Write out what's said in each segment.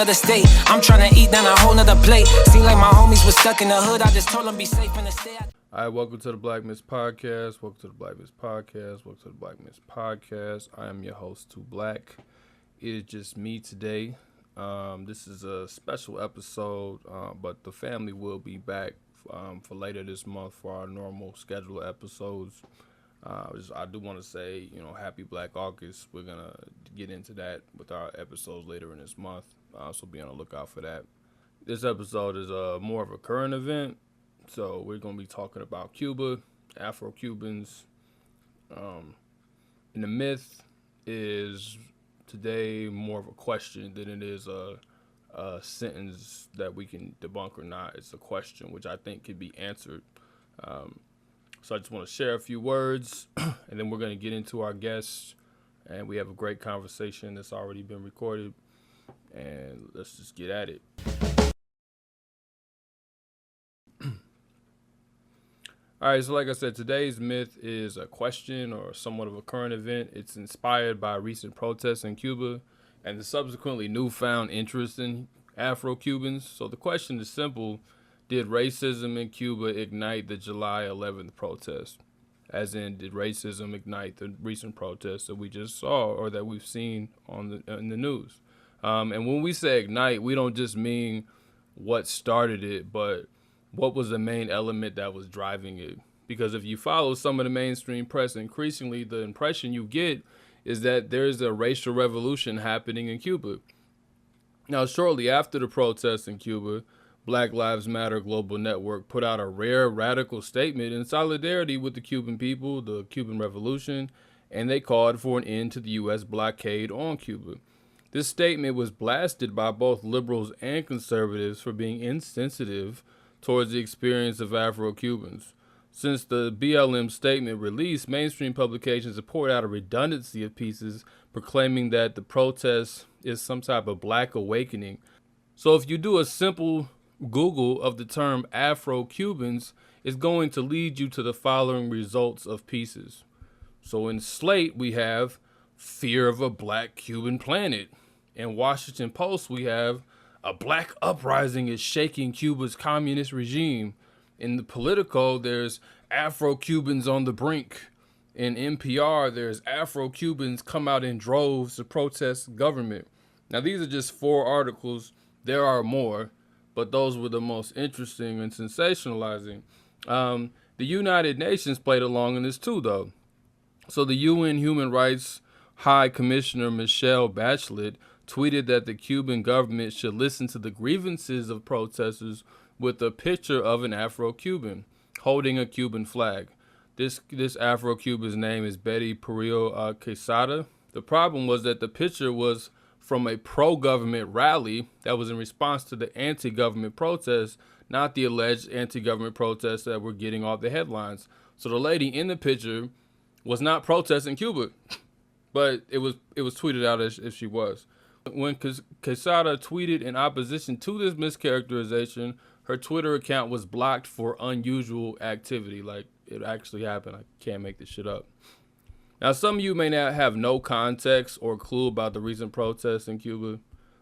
nother state. I'm trying to eat down a whole nother plate. Seem like my homies was stuck in the hood. I just told them be safe in the state. All right, welcome to the Black Miss Podcast. Welcome to the Black Miss Podcast. Welcome to the Black Miss Podcast. I am your host, Too Black. It is just me today. This is a special episode, but the family will be back for later this month for our normal scheduled episodes. I do want to say, happy Black August. We're going to get into that with our episodes later in this month, so be on the lookout for that. This episode is more of a current event, so we're going to be talking about Cuba, Afro-Cubans. And the myth is today more of a question than it is a sentence that we can debunk or not. It's a question which I think can be answered. So I just want to share a few words, and then we're going to get into our guests, and we have a great conversation that's already been recorded, and let's just get at it. All right, so like I said, today's myth is a question or somewhat of a current event. It's inspired by recent protests in Cuba and the subsequently newfound interest in Afro-Cubans. So the question is simple. Did racism in Cuba ignite the July 11th protest? As in, did racism ignite the recent protests that we just saw or that we've seen in the news? And when we say ignite, we don't just mean what started it, but what was the main element that was driving it? Because if you follow some of the mainstream press, increasingly the impression you get is that there's a racial revolution happening in Cuba. Now, shortly after the protests in Cuba, Black Lives Matter Global Network put out a rare radical statement in solidarity with the Cuban people, the Cuban Revolution, and they called for an end to the U.S. blockade on Cuba. This statement was blasted by both liberals and conservatives for being insensitive towards the experience of Afro-Cubans. Since the BLM statement release, mainstream publications have poured out a redundancy of pieces proclaiming that the protest is some type of black awakening. So if you do a simple Google of the term Afro-Cubans, it's going to lead you to the following results of pieces. So in Slate, we have fear of a black Cuban planet. In Washington Post, we have a black uprising is shaking Cuba's communist regime. In the Politico, there's Afro-Cubans on the brink. In NPR, there's Afro-Cubans come out in droves to protest government. Now, these are just 4 articles. There are more, but those were the most interesting and sensationalizing. The United Nations played along in this too, though. So the UN Human Rights High Commissioner Michelle Bachelet tweeted that the Cuban government should listen to the grievances of protesters with a picture of an Afro-Cuban holding a Cuban flag. This Afro-Cuban's name is Betty Perillo Quesada. The problem was that the picture was from a pro-government rally that was in response to the anti-government protests, not the alleged anti-government protests that were getting all the headlines. So the lady in the picture was not protesting Cuba, but it was tweeted out as if she was. When Quesada tweeted in opposition to this mischaracterization, her Twitter account was blocked for unusual activity. Like, it actually happened. I can't make this shit up. Now, some of you may not have no context or clue about the recent protests in Cuba,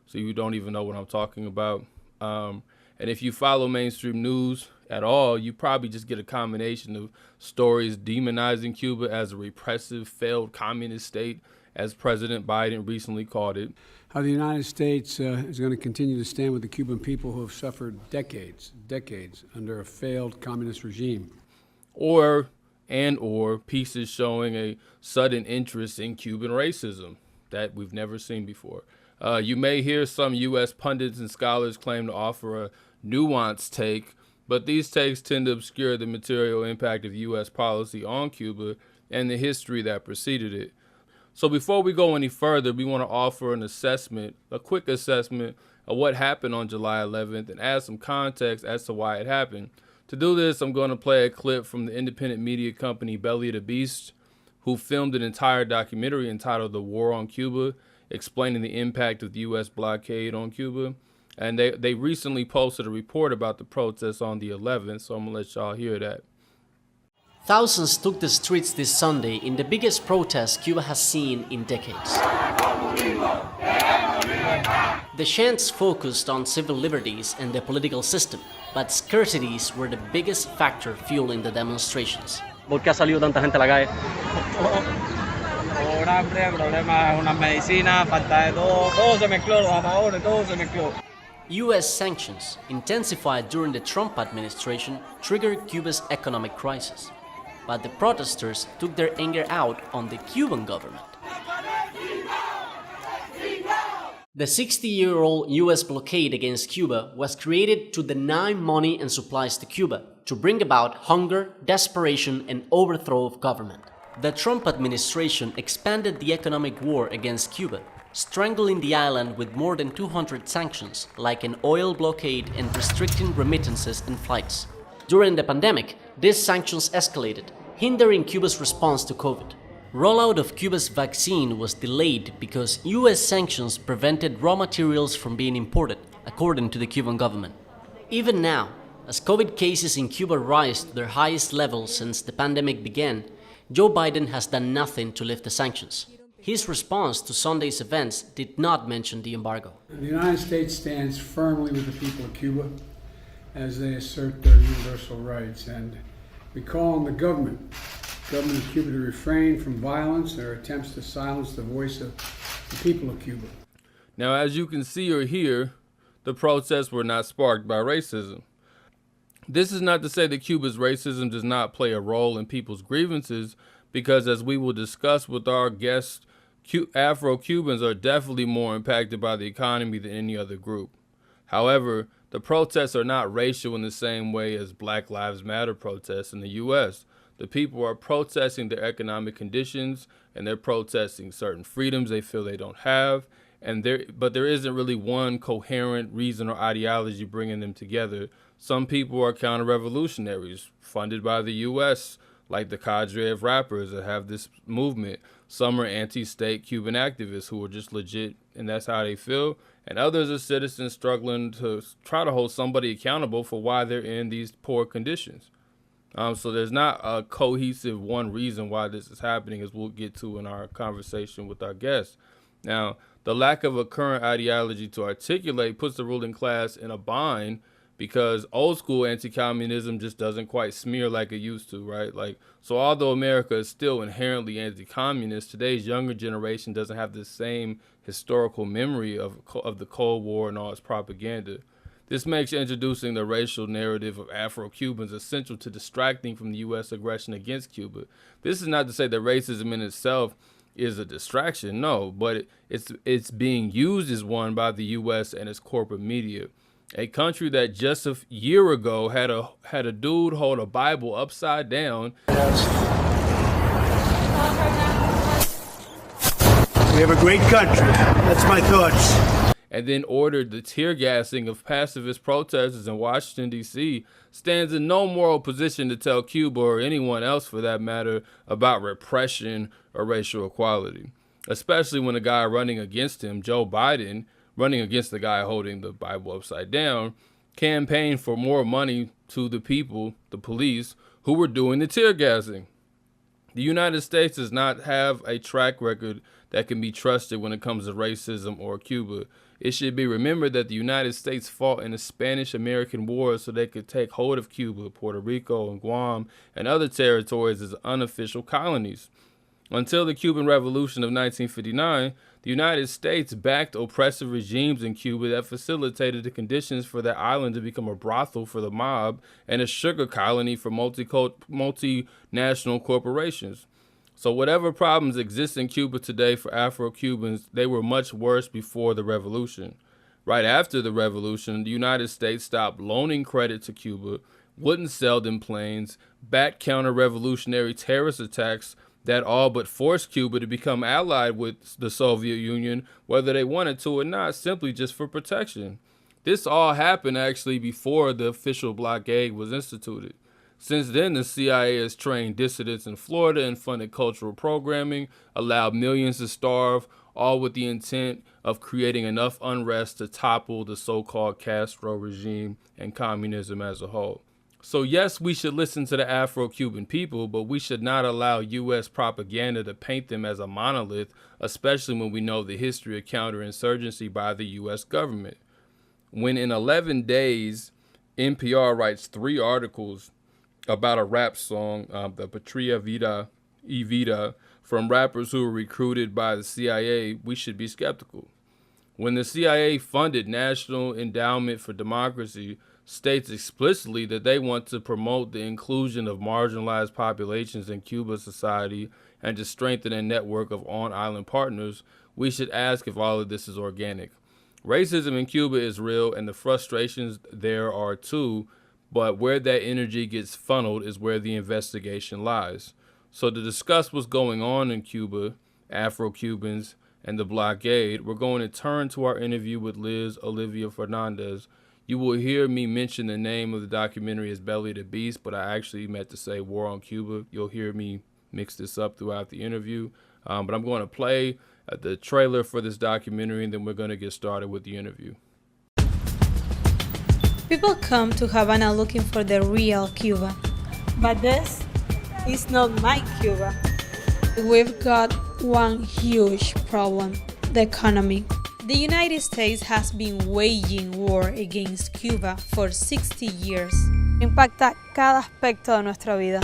so you don't even know what I'm talking about. And if you follow mainstream news at all, you probably just get a combination of stories demonizing Cuba as a repressive, failed communist state, as President Biden recently called it. How the United States is going to continue to stand with the Cuban people who have suffered decades under a failed communist regime. Or pieces showing a sudden interest in Cuban racism that we've never seen before. You may hear some U.S. pundits and scholars claim to offer a nuanced take, but these takes tend to obscure the material impact of U.S. policy on Cuba and the history that preceded it. So before we go any further, we want to offer a quick assessment of what happened on July 11th and add some context as to why it happened. To do this, I'm going to play a clip from the independent media company Belly of the Beast, who filmed an entire documentary entitled The War on Cuba, explaining the impact of the U.S. blockade on Cuba. And they recently posted a report about the protests on the 11th, so I'm going to let y'all hear that. Thousands took the streets this Sunday in the biggest protest Cuba has seen in decades. The chants focused on civil liberties and the political system, but scarcities were the biggest factor fueling the demonstrations. ¿Por qué ha salido tanta gente a la calle? Por hambre, problemas, unas medicinas, falta de todo, todo se mezcló, los apagones, todo se mezcló. US sanctions, intensified during the Trump administration, triggered Cuba's economic crisis. But the protesters took their anger out on the Cuban government. The 60-year-old US blockade against Cuba was created to deny money and supplies to Cuba, to bring about hunger, desperation, and overthrow of government. The Trump administration expanded the economic war against Cuba, strangling the island with more than 200 sanctions, like an oil blockade and restricting remittances and flights. During the pandemic, these sanctions escalated, hindering Cuba's response to COVID. Rollout of Cuba's vaccine was delayed because US sanctions prevented raw materials from being imported, according to the Cuban government. Even now, as COVID cases in Cuba rise to their highest levels since the pandemic began, Joe Biden has done nothing to lift the sanctions. His response to Sunday's events did not mention the embargo. The United States stands firmly with the people of Cuba as they assert their universal rights, and we call on the government of Cuba to refrain from violence and their attempts to silence the voice of the people of Cuba. Now, as you can see or hear, the protests were not sparked by racism. This is not to say that Cuba's racism does not play a role in people's grievances, because as we will discuss with our guests, Afro-Cubans are definitely more impacted by the economy than any other group. However, the protests are not racial in the same way as Black Lives Matter protests in the U.S. The people are protesting their economic conditions, and they're protesting certain freedoms they feel they don't have. But there isn't really one coherent reason or ideology bringing them together. Some people are counter-revolutionaries funded by the U.S., like the cadre of rappers that have this movement. Some are anti-state Cuban activists who are just legit, and that's how they feel. And others are citizens struggling to try to hold somebody accountable for why they're in these poor conditions. So there's not a cohesive one reason why this is happening, as we'll get to in our conversation with our guests. Now, the lack of a current ideology to articulate puts the ruling class in a bind, because old school anti-communism just doesn't quite smear like it used to, right? So although America is still inherently anti-communist, today's younger generation doesn't have the same historical memory of the Cold War and all its propaganda. This makes introducing the racial narrative of Afro-Cubans essential to distracting from the U.S. aggression against Cuba. This is not to say that racism in itself is a distraction, no, but it's being used as one by the U.S. and its corporate media. A country that just a year ago had a dude hold a Bible upside down. We have a great country. That's my thoughts. And then ordered the tear gassing of pacifist protesters in Washington, D.C., stands in no moral position to tell Cuba, or anyone else for that matter, about repression or racial equality. Especially when the guy running against him, Joe Biden, running against the guy holding the Bible upside down, campaigned for more money to the people, the police, who were doing the tear gassing. The United States does not have a track record that can be trusted when it comes to racism or Cuba. It should be remembered that the United States fought in the Spanish-American War so they could take hold of Cuba, Puerto Rico, and Guam, and other territories as unofficial colonies. Until the Cuban Revolution of 1959, the United States backed oppressive regimes in Cuba that facilitated the conditions for that island to become a brothel for the mob and a sugar colony for multinational corporations. So whatever problems exist in Cuba today for Afro-Cubans, they were much worse before the revolution. Right after the revolution, the United States stopped loaning credit to Cuba, wouldn't sell them planes, backed counter-revolutionary terrorist attacks that all but forced Cuba to become allied with the Soviet Union, whether they wanted to or not, simply just for protection. This all happened actually before the official blockade was instituted. Since then, the CIA has trained dissidents in Florida and funded cultural programming, allowed millions to starve, all with the intent of creating enough unrest to topple the so-called Castro regime and communism as a whole. So yes, we should listen to the Afro-Cuban people, but we should not allow U.S. propaganda to paint them as a monolith, especially when we know the history of counterinsurgency by the U.S. government. When in 11 days, NPR writes 3 articles about a rap song, the Patria Vida y Vida, from rappers who were recruited by the CIA, we should be skeptical. When the CIA funded National Endowment for Democracy, states explicitly that they want to promote the inclusion of marginalized populations in Cuba society and to strengthen a network of on-island partners, we should ask if all of this is organic. Racism in Cuba is real and the frustrations there are too, but where that energy gets funneled is where the investigation lies. So to discuss what's going on in Cuba, Afro-Cubans, and the blockade, we're going to turn to our interview with Liz Olivia Fernandez. You will hear me mention the name of the documentary as Belly the Beast, but I actually meant to say War on Cuba. You'll hear me mix this up throughout the interview. But I'm going to play the trailer for this documentary, and then we're going to get started with the interview. People come to Havana looking for the real Cuba. But this is not my Cuba. We've got one huge problem: the economy. The United States has been waging war against Cuba for 60 years. Impacta cada aspecto de nuestra vida.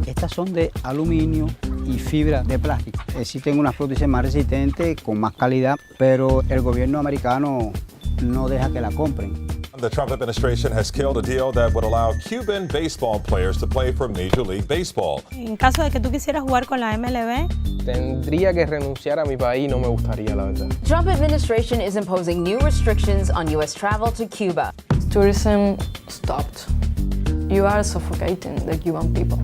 Estas son de aluminio y fibra de plástico. Existen unas prótesis más resistentes, con más calidad, pero el gobierno americano no deja que la compren. The Trump administration has killed a deal that would allow Cuban baseball players to play for Major League Baseball. En caso de que tú quisieras jugar con la MLB, Tendría que renunciar a mi país, no me gustaría, la verdad. Trump administration is imposing new restrictions on U.S. travel to Cuba. Tourism stopped. You are suffocating the Cuban people.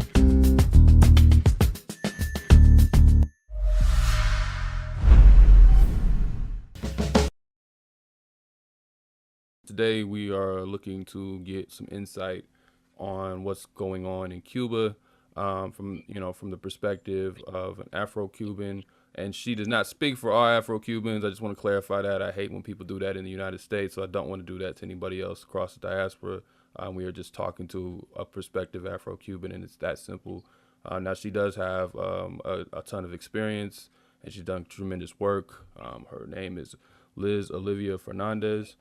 Today we are looking to get some insight on what's going on in Cuba from the perspective of an Afro-Cuban. And she does not speak for all Afro-Cubans. I just want to clarify that. I hate when people do that in the United States, so I don't want to do that to anybody else across the diaspora. We are just talking to a prospective Afro-Cuban, and it's that simple. Now, she does have a ton of experience, and she's done tremendous work. Her name is Liz Olivia Fernandez.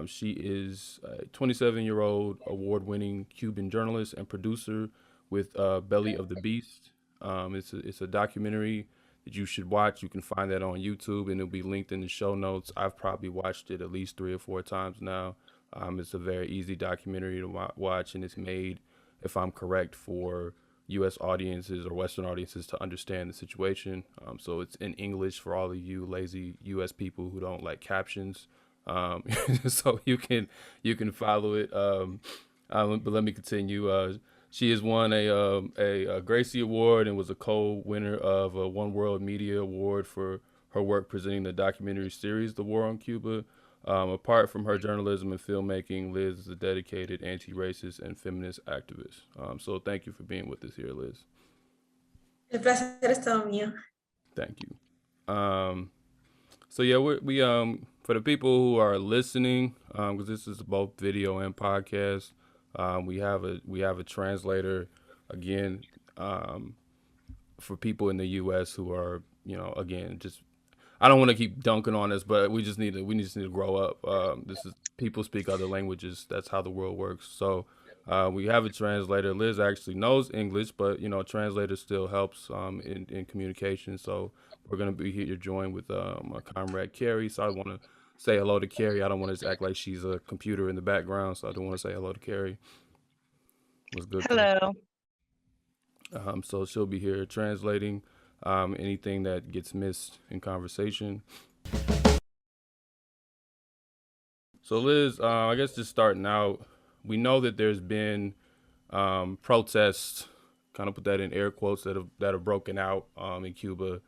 She is a 27-year-old award-winning Cuban journalist and producer with Belly of the Beast. It's a documentary that you should watch. You can find that on YouTube, and it'll be linked in the show notes. I've probably watched it at least 3 or 4 times now. It's a very easy documentary to watch, and it's made, if I'm correct, for U.S. audiences or Western audiences to understand the situation. So it's in English for all of you lazy U.S. people who don't like captions. So you can follow it. But let me continue. She has won a Gracie Award and was a co-winner of a One World Media Award for her work presenting the documentary series The War on Cuba. Apart from her journalism and filmmaking, Liz is a dedicated anti-racist and feminist activist. So thank you for being with us here, Liz. el placer es todo mío. Thank you. So yeah, we for the people who are listening, because this is both video and podcast, we have a translator again for people in the U.S. who are, again, just, I don't want to keep dunking on this, but we just need to grow up. This is, people speak other languages. That's how the world works. So we have a translator. Liz actually knows English, but a translator still helps in communication. So we're gonna be here joined with my comrade Carrie. So I want to say hello to Carrie. I don't want to act like she's a computer in the background, so I don't want to say hello to Carrie. What's good? Hello. So she'll be here translating anything that gets missed in conversation. So Liz, I guess just starting out, we know that there's been protests, kind of put that in air quotes, that have broken out in Cuba.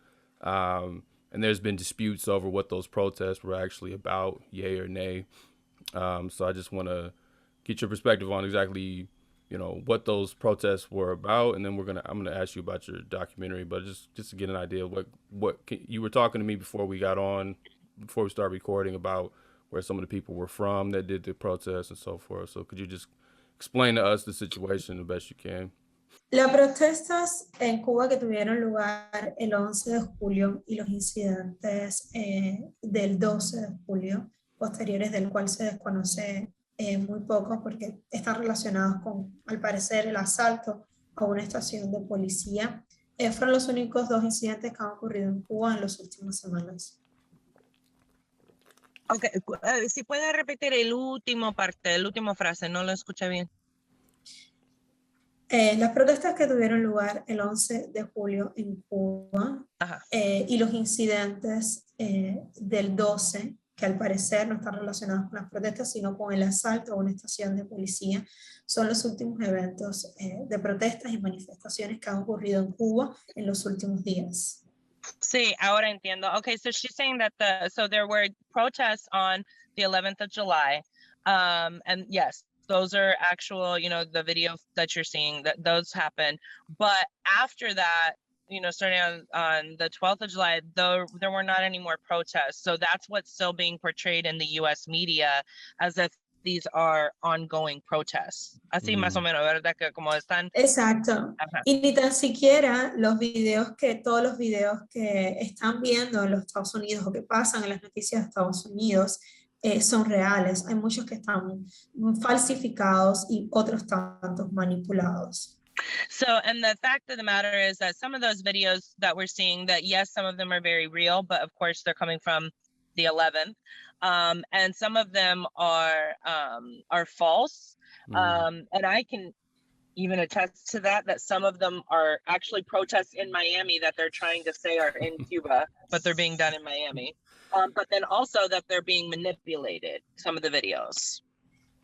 And there's been disputes over what those protests were actually about, yay or nay. So I just want to get your perspective on exactly, what those protests were about, and then I'm gonna ask you about your documentary. But just to get an idea of what you were talking to me before we started recording about where some of the people were from that did the protests and so forth. So could you just explain to us the situation the best you can? Las protestas en Cuba que tuvieron lugar el 11 de julio y los incidentes del 12 de julio, posteriores del cual se desconoce muy poco porque están relacionados con, al parecer, el asalto a una estación de policía, fueron los únicos dos incidentes que han ocurrido en Cuba en las últimas semanas. Okay, si puede repetir el último parte, el último frase, no lo escuché bien. Las protestas que tuvieron lugar el 11 de julio en Cuba y los incidentes del 12, que al parecer no están relacionados con las protestas, sino con el asalto a una estación de policía, son los últimos eventos de protestas y manifestaciones que han ocurrido en Cuba en los últimos días. Sí, ahora entiendo. Okay, so she's saying that so there were protests on the 11th of July, and yes, those are actual, you know, the video that you're seeing, that those happened. But after that, you know, starting on the 12th of July, there were not any more protests. So that's what's still being portrayed in the U.S. media as if these are ongoing protests. Así más o menos, ¿verdad? Que como están... Exacto. Y ni tan siquiera todos los videos que están viendo en los Estados Unidos o que pasan en las noticias de Estados Unidos son reales. Hay muchos que están falsificados y otros tantos manipulados. So, and the fact of the matter is that some of those videos that we're seeing, that yes, some of them are very real, but of course they're coming from the 11th. And some of them are false. And I can even attest to that some of them are actually protests in Miami that they're trying to say are in Cuba, but they're being done in Miami. But then also that they're being manipulated, some of the videos.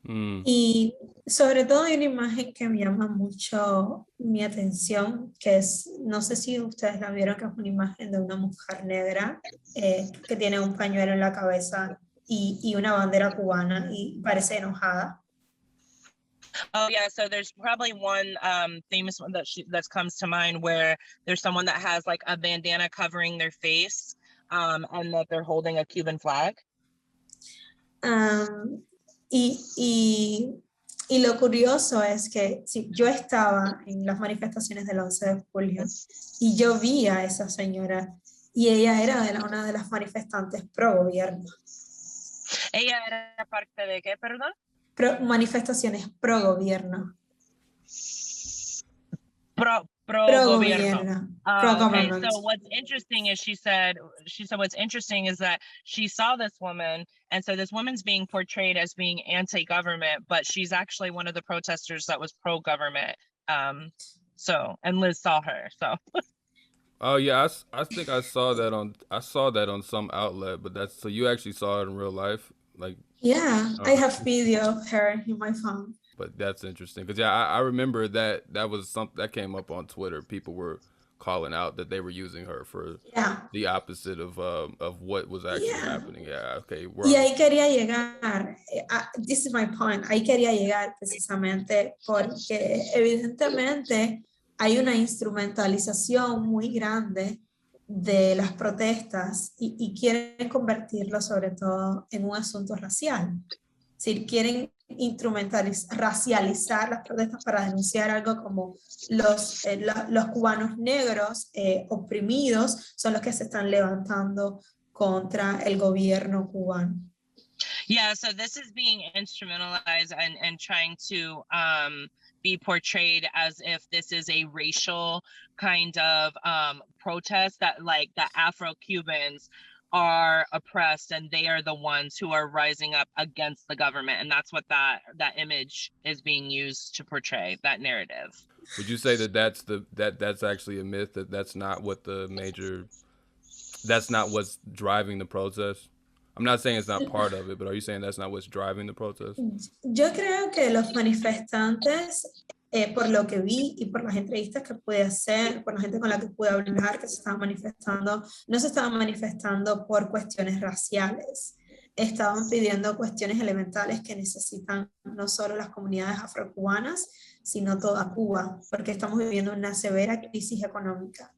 Y sobre todo hay una imagen que me llama mucho mi atención, que es, no sé si ustedes la vieron, que es una imagen de una mujer negra que tiene un pañuelo en la cabeza y una bandera cubana y parece enojada. Oh yeah, so there's probably one famous one that comes to mind where there's someone that has like a bandana covering their face and that they're holding a Cuban flag. Y lo curioso es que yo estaba en las manifestaciones del 11 de julio y yo vi a esa señora y ella era una de las manifestantes pro gobierno. ¿Ella era parte de qué, perdón? Manifestaciones pro gobierno. Pro gobierno. Okay, so what's interesting is she said what's interesting is that she saw this woman, and so this woman's being portrayed as being anti-government, but she's actually one of the protesters that was pro-government. So, and Liz saw her, so. Oh yeah, I think I saw that on some outlet, but so you actually saw it in real life, like. Yeah, I have video of her in my phone. But that's interesting because I remember that was something that came up on Twitter. People were calling out that they were using her for the opposite of what was actually happening. Yeah, okay. Y ahí quería llegar. This is my point. Ahí quería llegar precisamente porque evidentemente hay una instrumentalización muy grande de las protestas y quieren convertirlo sobre todo en un asunto racial. Es decir, quieren racializar las protestas para denunciar algo como los cubanos negros oprimidos son los que se están levantando contra el gobierno cubano. Yeah, so this is being instrumentalized and trying to be portrayed as if this is a racial kind of protest, that like the Afro-Cubans are oppressed and they are the ones who are rising up against the government, and that's what that image is being used to portray, that narrative. Would you say that that's actually a myth, that's not what's driving the protest? I'm not saying it's not part of it, but are you saying that's not what's driving the protest? Yo creo que los manifestantes, por lo que vi y por las entrevistas que pude hacer, por la gente con la que pude hablar que se estaban manifestando, no se estaban manifestando por cuestiones raciales. Estaban pidiendo cuestiones elementales que necesitan no solo las comunidades afrocubanas, sino toda Cuba, porque estamos viviendo una severa crisis económica.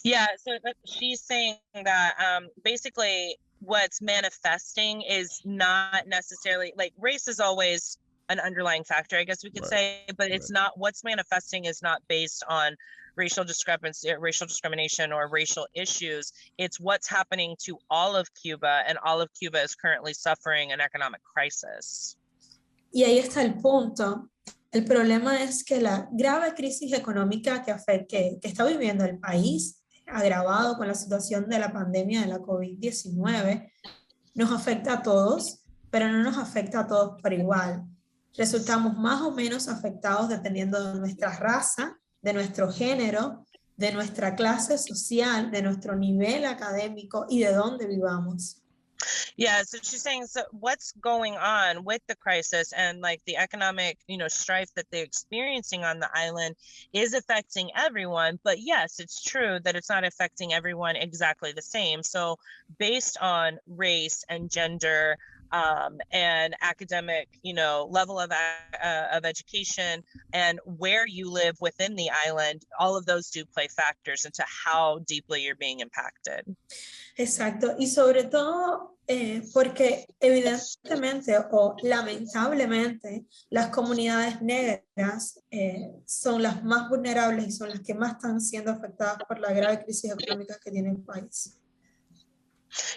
Yeah, so she's saying that basically what's manifesting is not necessarily like race is always an underlying factor, I guess we could say, but it's not what's manifesting is not based on racial discrepancy, racial discrimination, or racial issues. It's what's happening to all of Cuba, and all of Cuba is currently suffering an economic crisis. Y ahí está el punto. El problema es que la grave crisis económica que está viviendo el país, agravado con la situación de la pandemia de la COVID-19, nos afecta a todos, pero no nos afecta a todos por igual. Resultamos más o menos afectados dependiendo de nuestra raza, de nuestro género, de nuestra clase social, de nuestro nivel académico y de dónde vivamos. Yeah, so she's saying, so what's going on with the crisis and like the economic, strife that they're experiencing on the island is affecting everyone. But yes, it's true that it's not affecting everyone exactly the same. So based on race and gender, and academic, level of education and where you live within the island, all of those do play factors into how deeply you're being impacted. Exacto, y sobre todo porque evidentemente o lamentablemente las comunidades negras son las más vulnerables y son las que más están siendo afectadas por la grave crisis económica que tiene el país.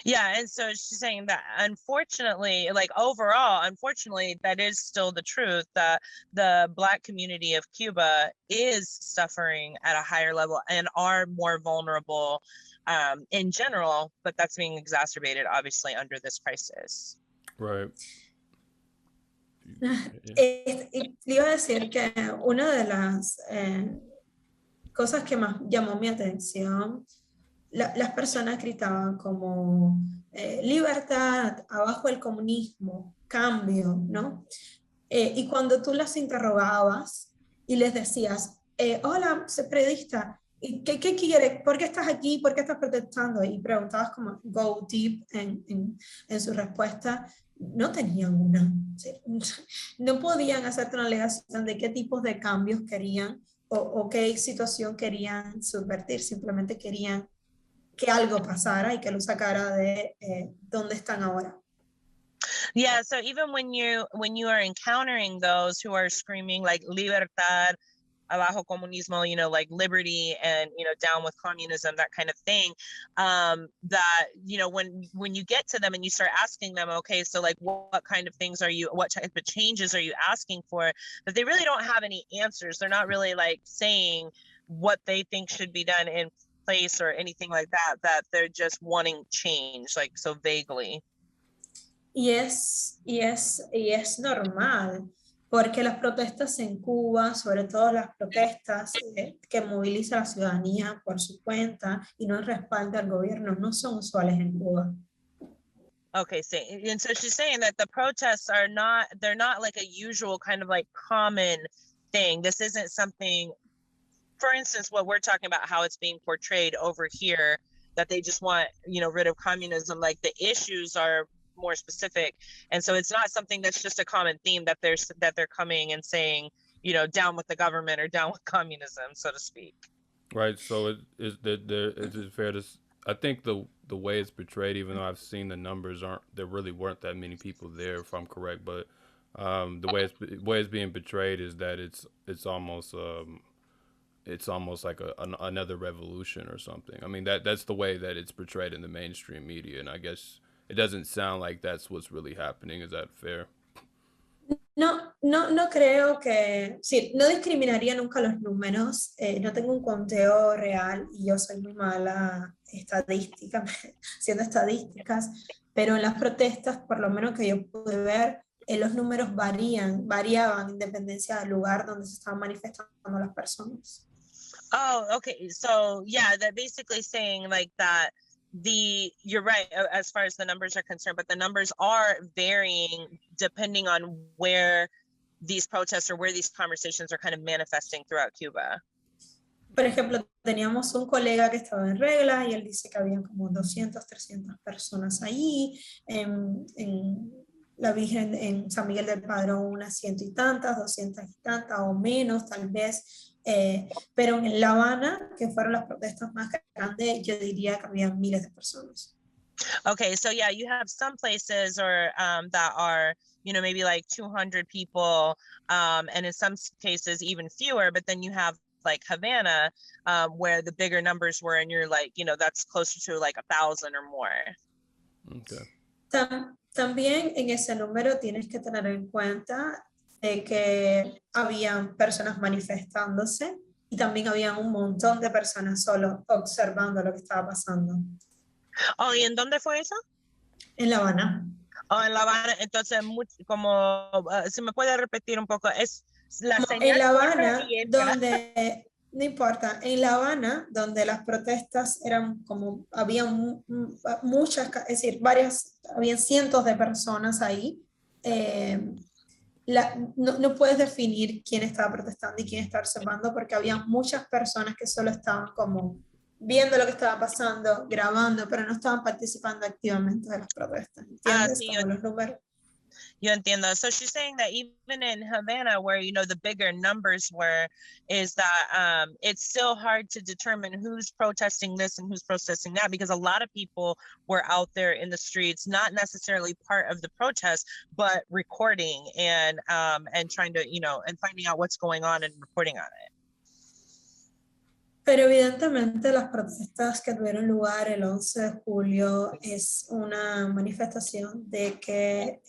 Yeah, and so she's saying that unfortunately, like overall, unfortunately, that is still the truth, that the Black community of Cuba is suffering at a higher level and are more vulnerable in general, but that's being exacerbated obviously under this crisis. Right. Y le iba a decir que una de las cosas que más llamó mi atención, las personas gritaban como libertad, abajo el comunismo, cambio, ¿no? Y cuando tú las interrogabas y les decías, hola, soy periodista, ¿qué quieres? ¿Por qué estás aquí? ¿Por qué estás protestando? Y preguntabas como go deep en su respuesta, no tenían una. No podían hacerte una alegación de qué tipos de cambios querían o qué situación querían subvertir, simplemente querían que algo pasara y que lo sacara de donde están ahora. Yeah, so even when you are encountering those who are screaming like libertad, abajo comunismo, like liberty and down with communism, that kind of thing, that when you get to them and you start asking them, okay, so like what kind of things what type of changes are you asking for, that they really don't have any answers. They're not really like saying what they think should be done in place or anything like that they're just wanting change, like so vaguely. Y es normal, porque las protestas en Cuba, sobre todo las protestas que moviliza la ciudadanía por su cuenta y no respalda al gobierno, no son usuales en Cuba. Okay, so, and so she's saying that the protests they're not like a usual kind of like common thing. This isn't something, for instance, what we're talking about, how it's being portrayed over here, that they just want, rid of communism, like the issues are more specific. And so it's not something that's just a common theme that they're coming and saying, down with the government or down with communism, so to speak. Right. So is it fair to, I think the way it's portrayed, even though I've seen the numbers, there really weren't that many people there, if I'm correct, but the way it's being portrayed is that it's almost like another revolution or something. I mean, that's the way that it's portrayed in the mainstream media, and I guess it doesn't sound like that's what's really happening. Is that fair? No creo que, sí, no discriminaría nunca los números, no tengo un conteo real y yo soy muy mala estadística, haciendo estadísticas, pero en las protestas, por lo menos que yo pude ver, los números variaban en dependencia del lugar donde se estaban manifestando las personas. Oh, okay. So yeah, they're basically saying like that you're right as far as the numbers are concerned, but the numbers are varying depending on where these protests or where these conversations are kind of manifesting throughout Cuba. Por ejemplo, teníamos un colega que estaba en regla y él dice que habían como 200, 300 personas ahí, en la Virgen, en San Miguel del Padrón unas 100 y tantas, 200 y tantas o menos tal vez. Pero en La Habana, que fueron las protestas más grandes, yo diría que había miles de personas. Okay, so yeah, you have some places or that are, you know, maybe like 200 people, and in some cases even fewer. But then you have like Havana, where the bigger numbers were, and you're like, you know, that's closer to like 1,000 or more. Okay. También en ese número tienes que tener en cuenta de que habían personas manifestándose y también había un montón de personas solo observando lo que estaba pasando. Oh, ¿y en dónde fue eso? En La Habana. Oh, en La Habana. Entonces, como, si me puede repetir un poco, es la señal. En La Habana, donde, no importa, en La Habana, donde las protestas eran como, había muchas, es decir, habían cientos de personas ahí. No puedes definir quién estaba protestando y quién estaba observando porque había muchas personas que solo estaban como viendo lo que estaba pasando, grabando, pero no estaban participando activamente de las protestas. ¿Entiendes? Sí, como los números. Yo entiendo. So she's saying that even in Havana, where, you know, the bigger numbers were, is that it's still hard to determine who's protesting this and who's protesting that, because a lot of people were out there in the streets, not necessarily part of the protest, but recording and trying to, you know, and finding out what's going on and reporting on it. Pero evidentemente las protestas que tuvieron lugar el 11 de julio es una manifestación de que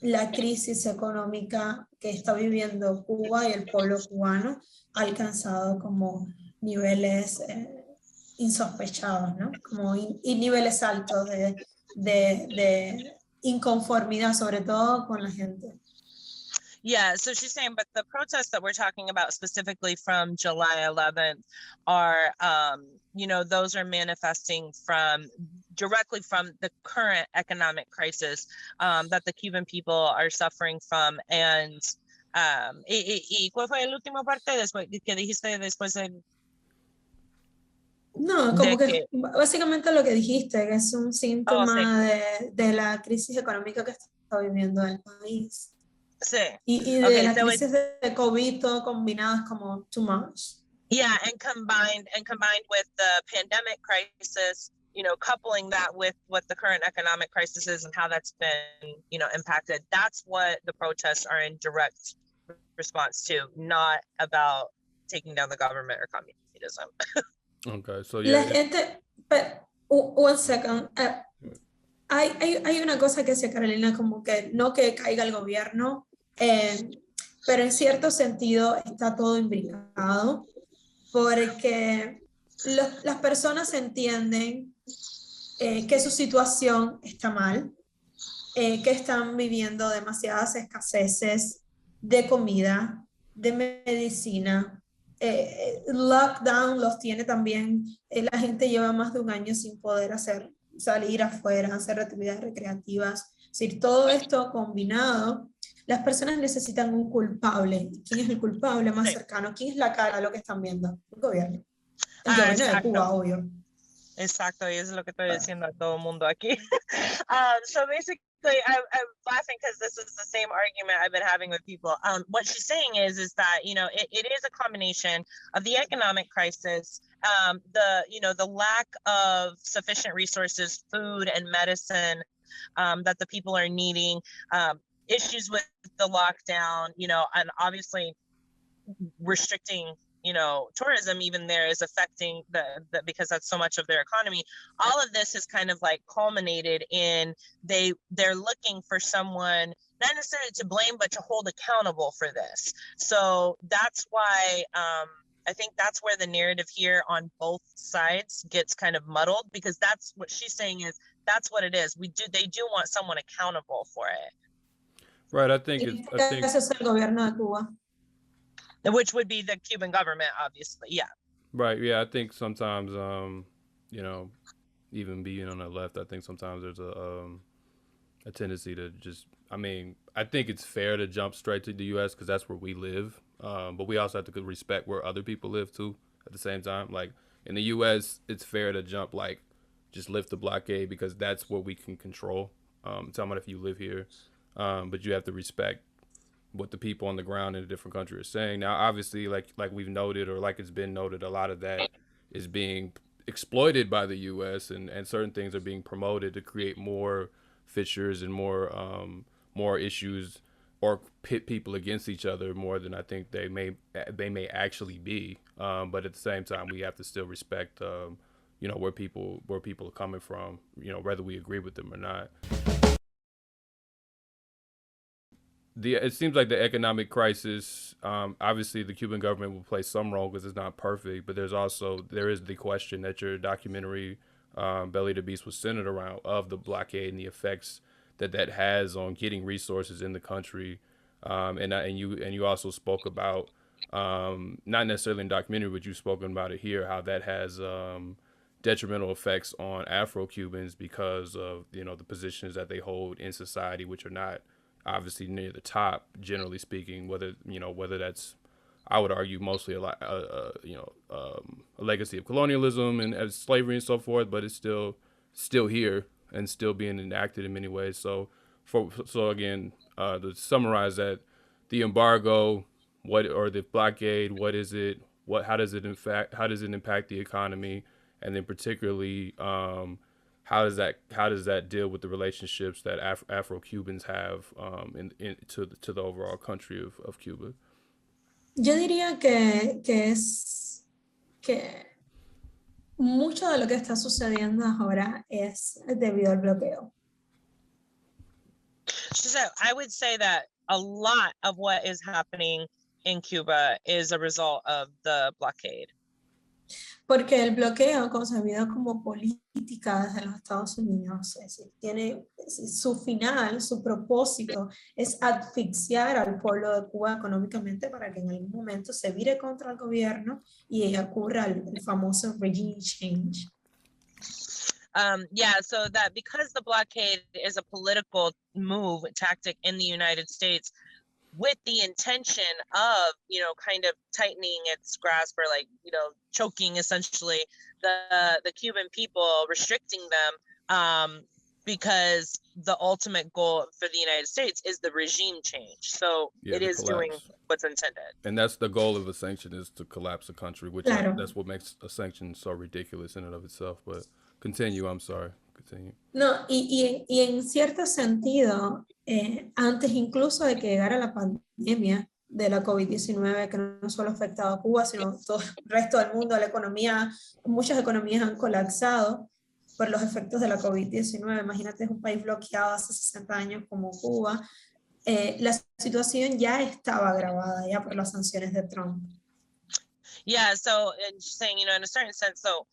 la crisis económica que está viviendo Cuba y el pueblo cubano ha alcanzado como niveles insospechados, ¿no? Como y niveles altos de inconformidad, sobre todo con la gente. Yeah, so she's saying, but the protests that we're talking about specifically from July 11th are, you know, those are manifesting directly from the current economic crisis that the Cuban people are suffering from. And, ¿y cuál fue el último parte después que dijiste después de? No, como que básicamente lo que dijiste, que es un síntoma de la crisis económica que está viviendo el país. Sí. Y de la crisis de COVID, todo combinadas como too much. Yeah, and combined with the pandemic crisis, you know, coupling that with what the current economic crisis is and how that's been, you know, impacted. That's what the protests are in direct response to, not about taking down the government or communism. Okay, so yeah. La gente, but one second. Hay una cosa que decía Carolina, como que no que caiga el gobierno, pero en cierto sentido está todo imbricado, porque las personas entienden que su situación está mal, que están viviendo demasiadas escaseces de comida, de medicina. Lockdown los tiene también, la gente lleva más de un año sin poder salir afuera, hacer actividades recreativas. Es decir, todo esto combinado, las personas necesitan un culpable. ¿Quién es el culpable más cercano? ¿Quién es la cara de lo que están viendo? El gobierno. El gobierno de Cuba, obvio. Exacto, y eso es lo que estoy diciendo a todo el mundo aquí. So basically, I'm laughing because this is the same argument I've been having with people. What she's saying is that, you know, it is a combination of the economic crisis, the lack of sufficient resources, food and medicine that the people are needing, issues with the lockdown, you know, and obviously restricting, you know, tourism even there is affecting the because that's so much of their economy. All of this is kind of like culminated in they're looking for someone not necessarily to blame but to hold accountable for this. So that's why I think that's where the narrative here on both sides gets kind of muddled, because that's what she's saying is that's what it is. They do want someone accountable for it. Right, I think Ese es el gobierno de Cuba. Which would be the Cuban government, obviously, yeah. Right, yeah, I think sometimes, you know, even being on the left, I think sometimes there's a tendency to just, I mean, I think it's fair to jump straight to the U.S. because that's where we live, but we also have to respect where other people live too at the same time. Like in the U.S., it's fair to jump, like, just lift the blockade because that's what we can control. Talking about if you live here, but you have to respect what the people on the ground in a different country are saying. Now, obviously, like we've noted, or like it's been noted, a lot of that is being exploited by the U.S. and certain things are being promoted to create more fissures and more issues or pit people against each other more than I think they may actually be. But at the same time, we have to still respect, where people are coming from, whether we agree with them or not. It seems like the economic crisis, obviously the Cuban government will play some role because it's not perfect, but there is the question that your documentary, Belly the Beast, was centered around of the blockade and the effects that has on getting resources in the country. And you also spoke about, not necessarily in the documentary, but you've spoken about it here, how that has detrimental effects on Afro-Cubans because of, the positions that they hold in society, which are not obviously near the top, generally speaking, whether that's, I would argue, mostly a legacy of colonialism and slavery and so forth, but it's still here and still being enacted in many ways. So again, to summarize that, the embargo, the blockade, what is it? How does it impact the economy? And then particularly, how does that deal with the relationships that Afro-Cubans have to the overall country of Cuba? Yo diría que mucho de lo que está sucediendo ahora es debido al bloqueo. So I would say that a lot of what is happening in Cuba is a result of the blockade. Porque el bloqueo, concebido como política desde los Estados Unidos, es decir, tiene su final, su propósito es asfixiar al pueblo de Cuba económicamente para que en algún momento se vire contra el gobierno y ocurra el famoso regime change. So that because the blockade is a political tactic in the United States, with the intention of, kind of tightening its grasp or choking essentially the Cuban people, restricting them, because the ultimate goal for the United States is the regime change. So it is doing what's intended. And that's the goal of a sanction, is to collapse a country, which that's what makes a sanction so ridiculous in and of itself. But continue, I'm sorry. Continue. No, y en cierto sentido, antes incluso de que llegara la pandemia de la COVID-19, que no solo ha afectado a Cuba, sino todo el resto del mundo, la economía, muchas economías han colapsado por los efectos de la COVID-19. Imagínate, es un país bloqueado hace 60 años como Cuba. La situación ya estaba agravada ya por las sanciones de Trump. Yeah, so and saying, in a certain sense, so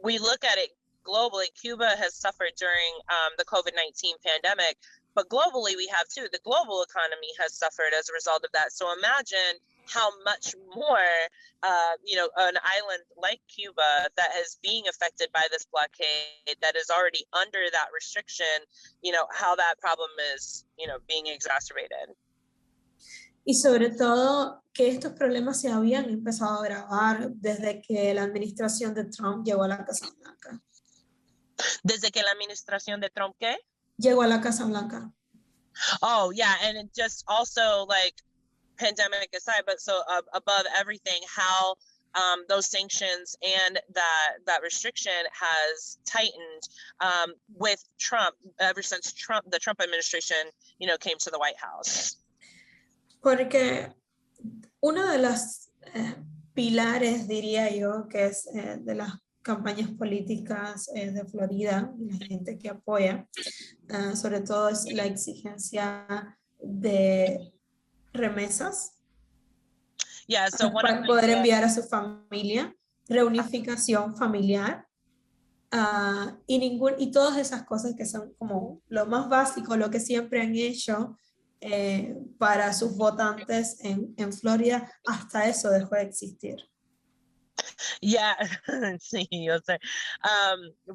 we look at it globally. Cuba has suffered during the COVID-19 pandemic, but globally we have too. The global economy has suffered as a result of that. So imagine how much more, an island like Cuba that is being affected by this blockade, that is already under that restriction, how that problem is, being exacerbated. Y sobre todo que estos problemas se habían empezado a agravar desde que la administración de Trump llegó a la Casa Blanca. Desde que la administración de Trump, ¿qué? Llegó a la Casa Blanca. Oh, yeah, and it just also, pandemic aside, but so above everything, how those sanctions and that restriction has tightened with Trump ever since the Trump administration, came to the White House. Porque uno de los pilares, diría yo, que es de las campañas políticas de Florida y la gente que apoya, sobre todo es la exigencia de remesas, para poder enviar a su familia, reunificación familiar, y todas esas cosas que son como lo más básico, lo que siempre han hecho para sus votantes en Florida. Hasta eso dejó de existir. Yeah, sí, yo sé.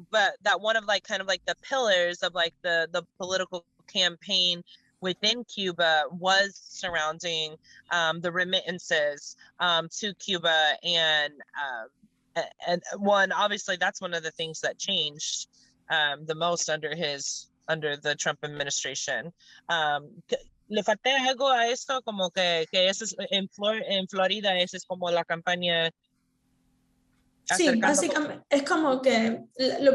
But that one of the pillars of the political campaign within Cuba was surrounding the remittances to Cuba, and obviously that's one of the things that changed the most under the Trump administration. Le falté algo a esto, como que eso es, en Florida, esa es como la campaña. Sí, acercando. básicamente, es como que,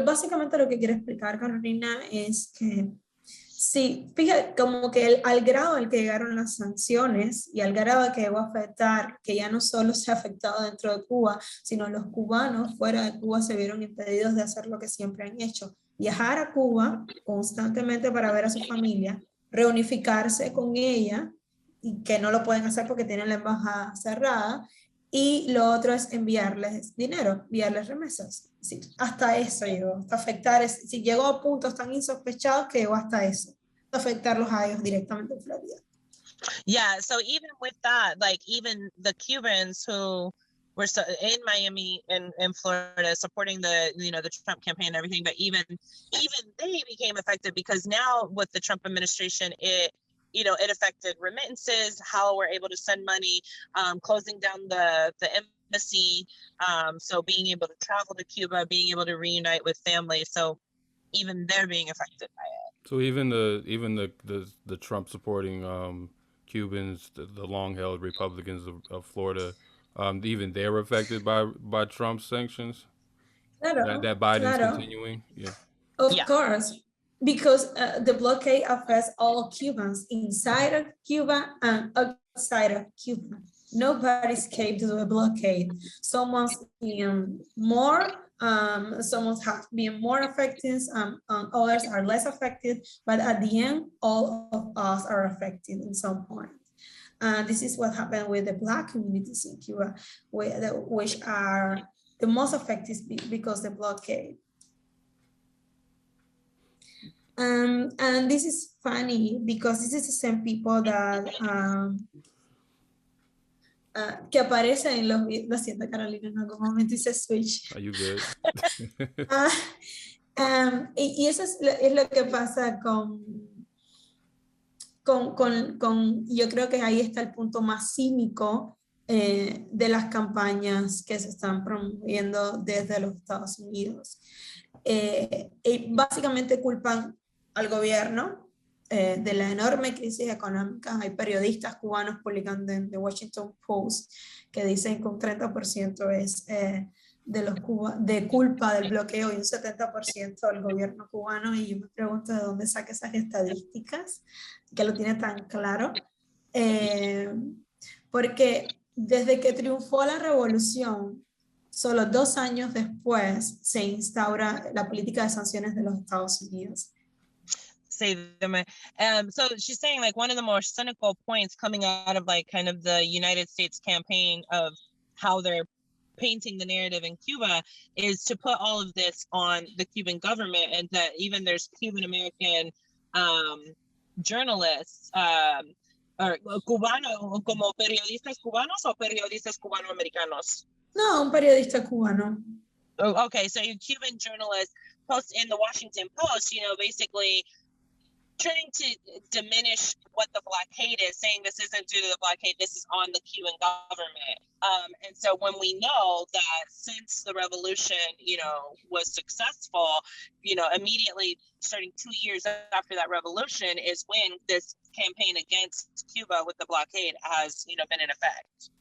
básicamente lo que quiere explicar Carolina es que, sí, fíjate, como que al grado al que llegaron las sanciones y al grado que llegó a afectar, que ya no solo se ha afectado dentro de Cuba, sino los cubanos fuera de Cuba se vieron impedidos de hacer lo que siempre han hecho, viajar a Cuba constantemente para ver a su familia, reunificarse con ella, y que no lo pueden hacer porque tienen la embajada cerrada, y lo otro es enviarles dinero, enviarles remesas. Sí, hasta eso llegó, hasta afectar, si llegó a puntos tan insospechados que llegó hasta eso, afectarlos a ellos directamente en Florida. Yeah, so even with that, like even the Cubans who were in Miami and Florida supporting the the Trump campaign and everything, but even they became affected because now with the Trump administration, it affected remittances, how we're able to send money, closing down the embassy, so being able to travel to Cuba, being able to reunite with family. So even they're being affected by it. So even the Trump supporting Cubans, the long-held Republicans of Florida, even they're affected by Trump's sanctions. Claro, That Biden's claro. continuing. Yeah. Of course, because the blockade affects all Cubans inside of Cuba and outside of Cuba. Nobody escaped the blockade. Someone's being more, someone's have been more affected, others are less affected, but at the end, all of us are affected in some point. This is what happened with the Black communities in Cuba, which are the most affected because the blockade. And this is funny because this is the same people that que aparecen en los videos. Lo siento, Carolina, en algún momento hice switch. Are you good? Y eso es lo que pasa con, yo creo que ahí está el punto más cínico de las campañas que se están promoviendo desde los Estados Unidos. Básicamente culpan al gobierno de la enorme crisis económica. Hay periodistas cubanos publicando en The Washington Post que dicen que un 30% es de culpa del bloqueo y un 70% del gobierno cubano, y yo me pregunto de dónde saca esas estadísticas, que lo tiene tan claro, porque desde que triunfó la revolución, solo 2 años después se instaura la política de sanciones de los Estados Unidos. So she's saying like one of the more cynical points coming out of like kind of the United States campaign of how they're painting the narrative in Cuba is to put all of this on the Cuban government, and that even there's Cuban American journalists or cubano, como periodistas cubanos o periodistas cubano-americanos. No, un periodista cubano. Oh, okay, so Cuban journalists post in the Washington Post, basically trying to diminish what the blockade is, saying this isn't due to the blockade, this is on the Cuban government. And so when we know that since the revolution, was successful, immediately starting 2 years after that revolution is when this campaign against Cuba with the blockade has, been in effect.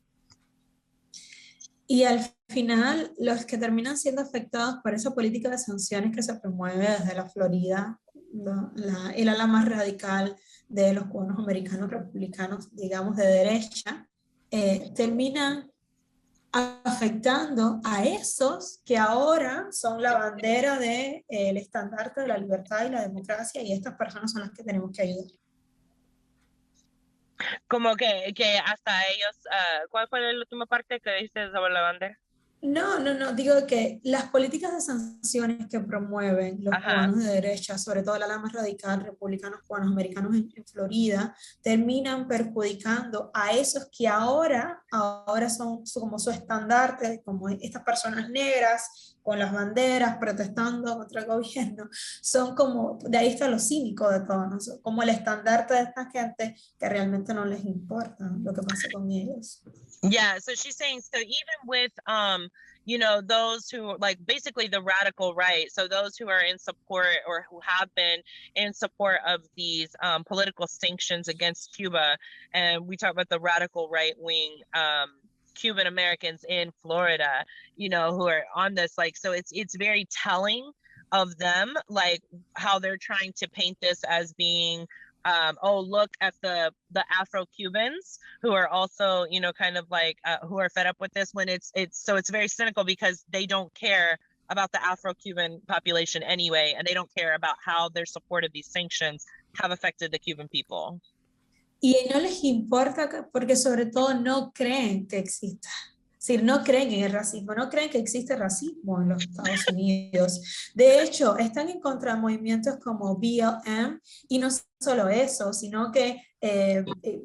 Y al final, los que terminan siendo afectados por esa política de sanciones que se promueve desde la Florida, el ala más radical de los cubanos americanos republicanos, digamos de derecha, terminan afectando a esos que ahora son la bandera del estandarte de la libertad y la democracia, y estas personas son las que tenemos que ayudar. Como que hasta ellos, ¿cuál fue la última parte que dijiste sobre la bandera? No, digo que las políticas de sanciones que promueven los cubanos de derecha, sobre todo la ala más radical, republicanos cubanos americanos en Florida, terminan perjudicando a esos que ahora son como su estandarte, como estas personas negras con las banderas protestando contra el gobierno. Son como, de ahí está lo cínico de todo, ¿no? Como el estandarte de esta gente que realmente no les importa lo que pasa con ellos. Yeah, so she's saying, so even with, those who like basically the radical right, so those who are in support or who have been in support of these political sanctions against Cuba, and we talk about the radical right wing Cuban Americans in Florida, you know, who are on this. Like, so it's very telling of them, like how they're trying to paint this as being, oh, look at the Afro-Cubans who are also, you know, kind of like who are fed up with this, when it's very cynical, because they don't care about the Afro-Cuban population anyway, and they don't care about how their support of these sanctions have affected the Cuban people. Y no les importa porque sobre todo no creen que exista. Es decir, no creen en el racismo, no creen que existe racismo en los Estados Unidos. De hecho, están en contra de movimientos como BLM, y no solo eso, sino que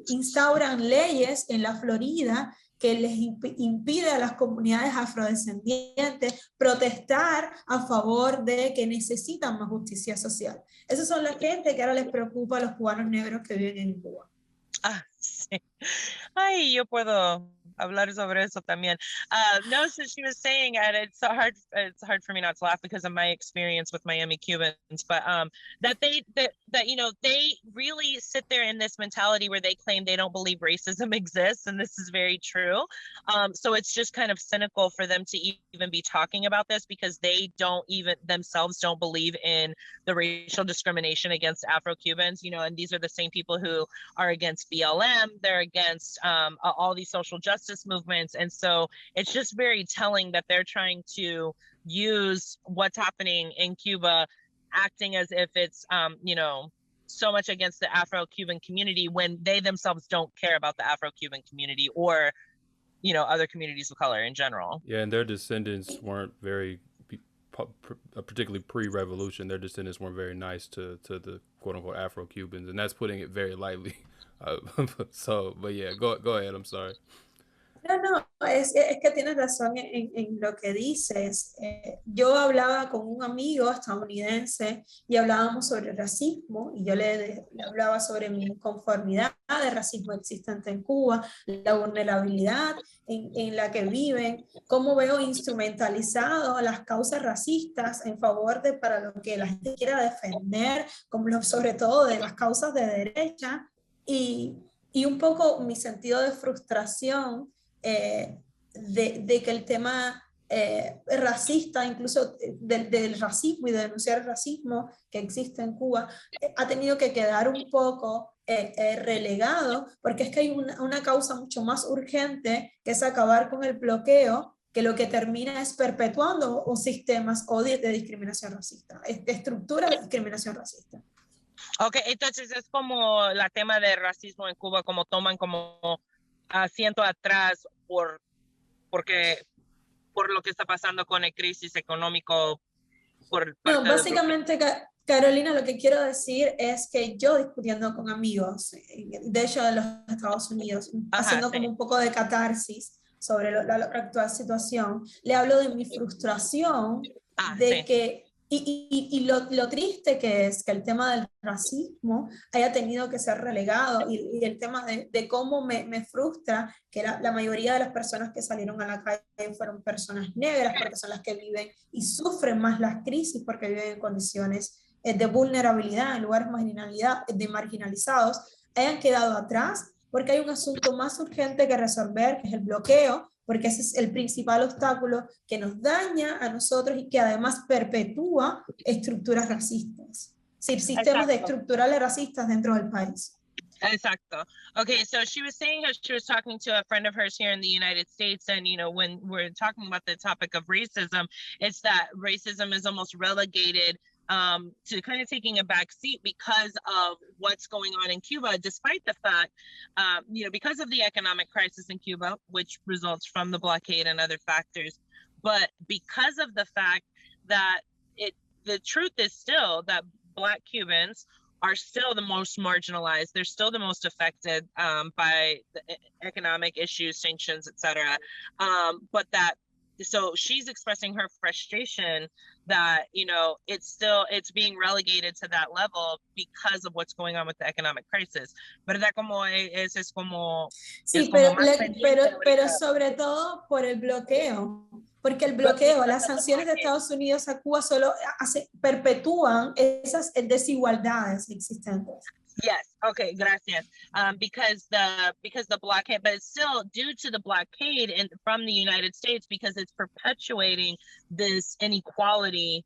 instauran leyes en la Florida que les impide a las comunidades afrodescendientes protestar a favor de que necesitan más justicia social. Esas son las gente que ahora les preocupa a los cubanos negros que viven en Cuba. Ah, sí. Ay, yo puedo hablar sobre eso también. No, so she was saying, and it's hard for me not to laugh because of my experience with Miami Cubans, but that you know, they really sit there in this mentality where they claim they don't believe racism exists, and this is very true. So it's just kind of cynical for them to even be talking about this, because they themselves don't believe in the racial discrimination against Afro-Cubans, you know, and these are the same people who are against BLM, they're against all these social justice movements. And so it's just very telling that they're trying to use what's happening in Cuba, acting as if it's, you know, so much against the Afro-Cuban community, when they themselves don't care about the Afro-Cuban community or, you know, other communities of color in general. Yeah, and their descendants weren't very, particularly pre-revolution, their descendants weren't very nice to the quote-unquote Afro-Cubans, and that's putting it very lightly. So, but yeah, go ahead, I'm sorry. No, es que tienes razón en lo que dices. Yo hablaba con un amigo estadounidense y hablábamos sobre el racismo, y yo le hablaba sobre mi inconformidad del racismo existente en Cuba, la vulnerabilidad en la que viven, cómo veo instrumentalizado las causas racistas en favor de para lo que la gente quiera defender, como sobre todo de las causas de derecha, y un poco mi sentido de frustración de que el tema racista, incluso del racismo y de denunciar el racismo que existe en Cuba, ha tenido que quedar un poco relegado, porque es que hay una causa mucho más urgente, que es acabar con el bloqueo, que lo que termina es perpetuando un sistema de discriminación racista, de estructura de discriminación racista. Ok, entonces es como la tema de racismo en Cuba, como toman como asiento atrás por lo que está pasando con el crisis económico. No, básicamente, Carolina, lo que quiero decir es que yo, discutiendo con amigos, de hecho de los Estados Unidos, haciendo como un poco de catarsis sobre la actual situación, le hablo de mi frustración de que y lo triste que es que el tema del racismo haya tenido que ser relegado, y el tema de cómo me frustra que la mayoría de las personas que salieron a la calle fueron personas negras, porque son las que viven y sufren más las crisis, porque viven en condiciones de vulnerabilidad, en lugares marginalizados, hayan quedado atrás, porque hay un asunto más urgente que resolver, que es el bloqueo, porque ese es el principal obstáculo que nos daña a nosotros y que además perpetúa estructuras racistas, sistemas estructurales racistas dentro del país. Exacto. Okay, so she was saying how she was talking to a friend of hers here in the United States, and you know, when we're talking about the topic of racism, it's that racism is almost relegated to kind of taking a back seat because of what's going on in Cuba, despite the fact, you know, because of the economic crisis in Cuba, which results from the blockade and other factors, but because of the fact that the truth is still that Black Cubans are still the most marginalized. They're still the most affected by the economic issues, sanctions, etc. But that, so she's expressing her frustration that, you know, it's being relegated to that level because of what's going on with the economic crisis. ¿Verdad? Como es como... Sí, pero sobre todo por el bloqueo. Porque el bloqueo, las sanciones de Estados Unidos a Cuba solo perpetúan esas desigualdades existentes. Yes. Okay. Gracias. Because the blockade, but it's still due to the blockade and from the United States because it's perpetuating this inequality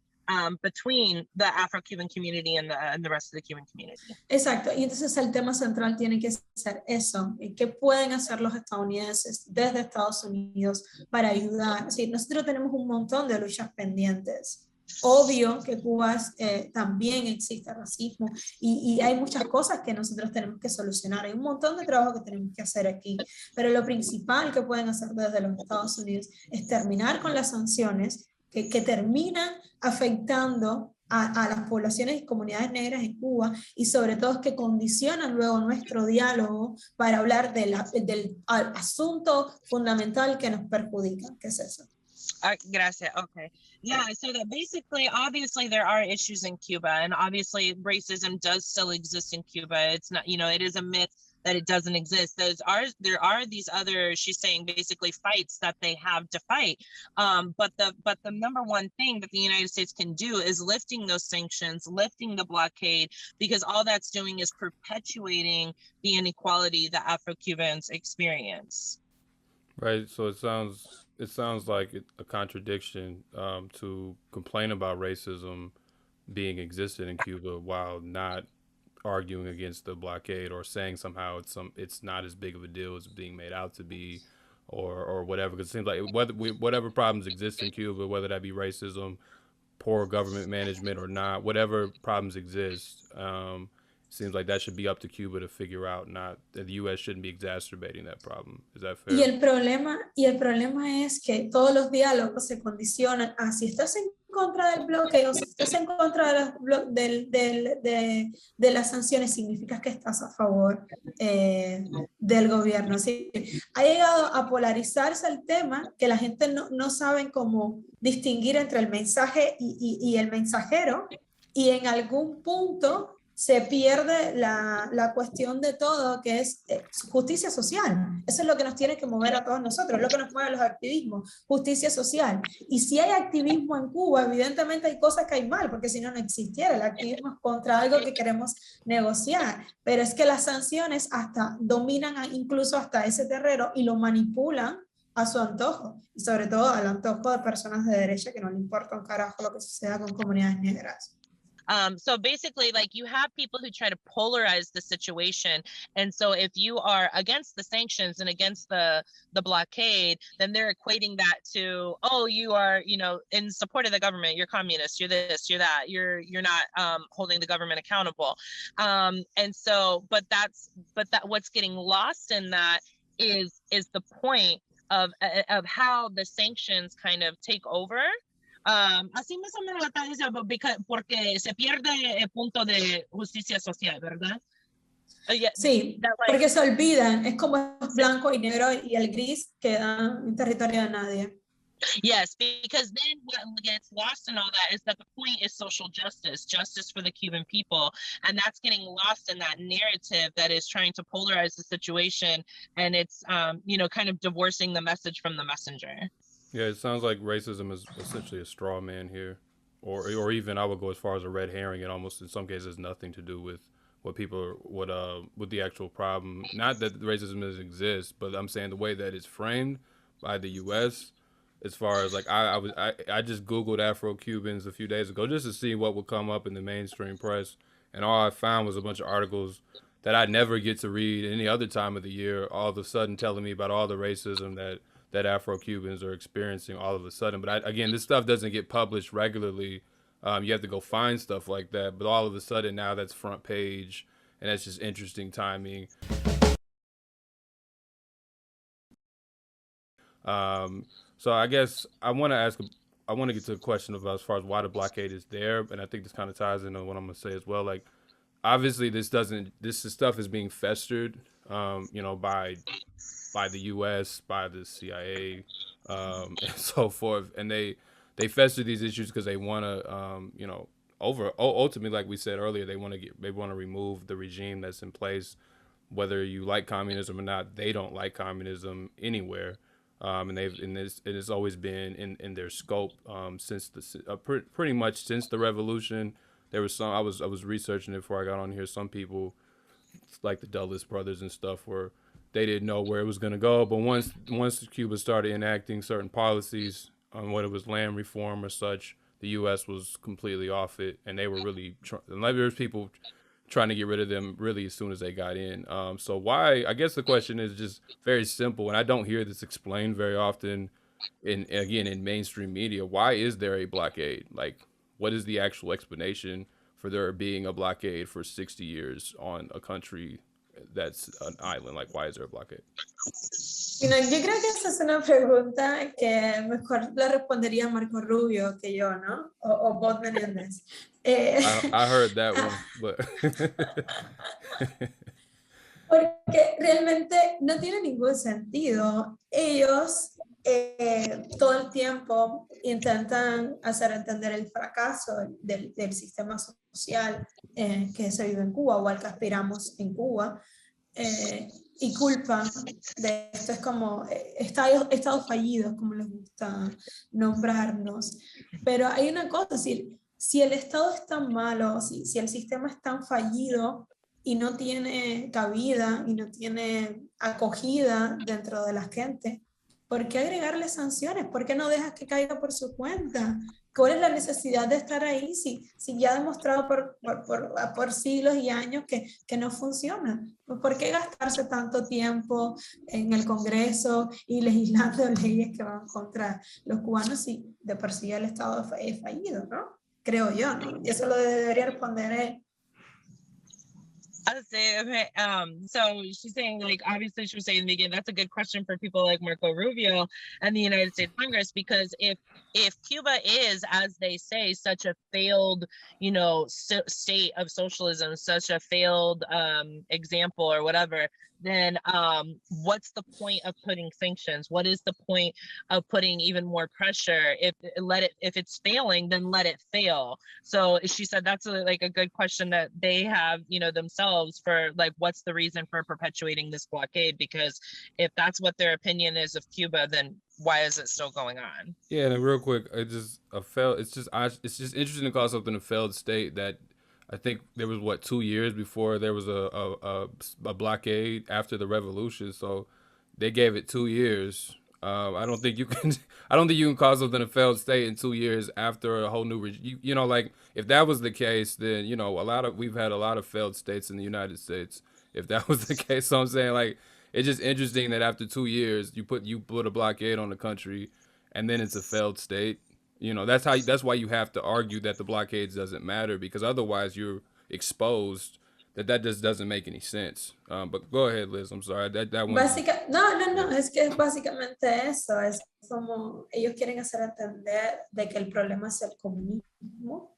between the Afro-Cuban community and the rest of the Cuban community. Exacto, y entonces el tema central tiene que ser eso, ¿qué pueden hacer los estadounidenses desde Estados Unidos para ayudar? Sí, nosotros tenemos un montón de luchas pendientes. Obvio que Cuba también existe racismo y hay muchas cosas que nosotros tenemos que solucionar, hay un montón de trabajo que tenemos que hacer aquí, pero lo principal que pueden hacer desde los Estados Unidos es terminar con las sanciones que terminan afectando a las poblaciones y comunidades negras en Cuba y sobre todo que condicionan luego nuestro diálogo para hablar del asunto fundamental que nos perjudica, que es eso. Gracias. Okay. Yeah. So that basically, obviously, there are issues in Cuba, and obviously, racism does still exist in Cuba. It's not, it is a myth that it doesn't exist. There are these other, she's saying, basically fights that they have to fight. But the number one thing that the United States can do is lifting those sanctions, lifting the blockade, because all that's doing is perpetuating the inequality that Afro-Cubans experience. Right. So it sounds like a contradiction to complain about racism being existed in Cuba while not arguing against the blockade or saying somehow it's not as big of a deal as being made out to be, or whatever. Because it seems like whatever problems exist in Cuba, whether that be racism, poor government management, or not, whatever problems exist, seems like that should be up to Cuba to figure out, not that the U.S. shouldn't be exacerbating that problem. Is that fair? Y el problema es que todos los diálogos se condicionan a si estás en contra del bloqueo, si estás en contra de las sanciones, significa que estás a favor del gobierno. Así que ha llegado a polarizarse el tema, que la gente no sabe cómo distinguir entre el mensaje y el mensajero, y en algún punto se pierde la cuestión de todo, que es justicia social. Eso es lo que nos tiene que mover a todos nosotros, es lo que nos mueve a los activismos, justicia social. Y si hay activismo en Cuba, evidentemente hay cosas que hay mal, porque si no, no existiera el activismo contra algo que queremos negociar. Pero es que las sanciones hasta dominan incluso hasta ese terreno y lo manipulan a su antojo, y sobre todo al antojo de personas de derecha que no le importa un carajo lo que suceda con comunidades negras. So basically, like, you have people who try to polarize the situation. And so if you are against the sanctions and against the blockade, then they're equating that to, oh, you are, in support of the government, you're communist, you're this, you're that, you're not holding the government accountable. And so, but what's getting lost in that is the point of how the sanctions kind of take over. Así más o menos lo está diciendo, porque se pierde el punto de justicia social, ¿verdad? Sí, porque se olvidan, es como el blanco y negro y el gris queda en territorio de nadie. Yes, because then what gets lost in all that is that the point is social justice for the Cuban people, and that's getting lost in that narrative that is trying to polarize the situation, and it's kind of divorcing the message from the messenger. Yeah, it sounds like racism is essentially a straw man here, or even I would go as far as a red herring. It almost in some cases has nothing to do with what people with the actual problem. Not that racism doesn't exist, but I'm saying the way that it's framed by the U.S. As far as like I just Googled Afro-Cubans a few days ago just to see what would come up in the mainstream press, and all I found was a bunch of articles that I never get to read any other time of the year. All of a sudden, telling me about all the racism that Afro-Cubans are experiencing all of a sudden. But again, this stuff doesn't get published regularly. You have to go find stuff like that. But all of a sudden now that's front page, and that's just interesting timing. So I guess I want to get to a question about as far as why the blockade is there. And I think this kind of ties into what I'm going to say as well. Like, obviously this stuff is being festered, by the U.S., by the CIA, and so forth, and they fester these issues because they want to, ultimately, like we said earlier, they want to remove the regime that's in place, whether you like communism or not. They don't like communism anywhere, and it's always been in their scope since pretty much since the revolution. There was some I was researching it before I got on here. Some people like the Dulles brothers and stuff, where they didn't know where it was going to go. But once Cuba started enacting certain policies on whether it was land reform or such, the U.S. was completely off it, and they were really there's people trying to get rid of them really as soon as they got in. So why? I guess the question is just very simple, and I don't hear this explained very often in mainstream media. Why is there a blockade? Like, what is the actual explanation for there being a blockade for 60 years on a country that's an island? Like, why is there a blockade? Yo creo que esa es una pregunta que mejor la respondería Marco Rubio que yo, ¿no? O Bob Menéndez. I heard that one, but Porque realmente no tiene ningún sentido. Ellos todo el tiempo intentan hacer entender el fracaso del sistema social que se vive en Cuba o al que aspiramos en Cuba, y culpan de esto. Es como estados fallidos, como les gusta nombrarnos. Pero hay una cosa, si el Estado es tan malo, si el sistema es tan fallido y no tiene cabida y no tiene acogida dentro de la gente, ¿por qué agregarle sanciones? ¿Por qué no dejas que caiga por su cuenta? ¿Cuál es la necesidad de estar ahí si ya ha demostrado por siglos y años que no funciona? ¿Por qué gastarse tanto tiempo en el Congreso y legislando leyes que van contra los cubanos si de por sí el Estado es fallido, ¿no? Creo yo, ¿no? Y eso lo debería responder él. I'll say, okay, so she's saying, like, obviously she was saying in the beginning, that's a good question for people like Marco Rubio and the United States Congress, because if Cuba is, as they say, such a failed, state of socialism, such a failed example or whatever, then what's the point of putting sanctions? What is the point of putting even more pressure? If it's failing, then let it fail. So she said that's a good question that they have, themselves, for like, what's the reason for perpetuating this blockade? Because if that's what their opinion is of Cuba, then why is it still going on? Yeah, and real quick, it's just interesting to call something a failed state that I think there was 2 years before there was a blockade after the revolution. So they gave it 2 years. I don't think you can call something a failed state in 2 years after a whole new regime. Like, if that was the case, then we've had a lot of failed states in the United States. If that was the case, so I'm saying, like, it's just interesting that after 2 years you put a blockade on the country, and then it's a failed state. That's why you have to argue that the blockades doesn't matter, because otherwise you're exposed that just doesn't make any sense. But go ahead, Liz. I'm sorry. That one. No, es que es básicamente eso. Es como ellos quieren hacer entender de que el problema es el comunismo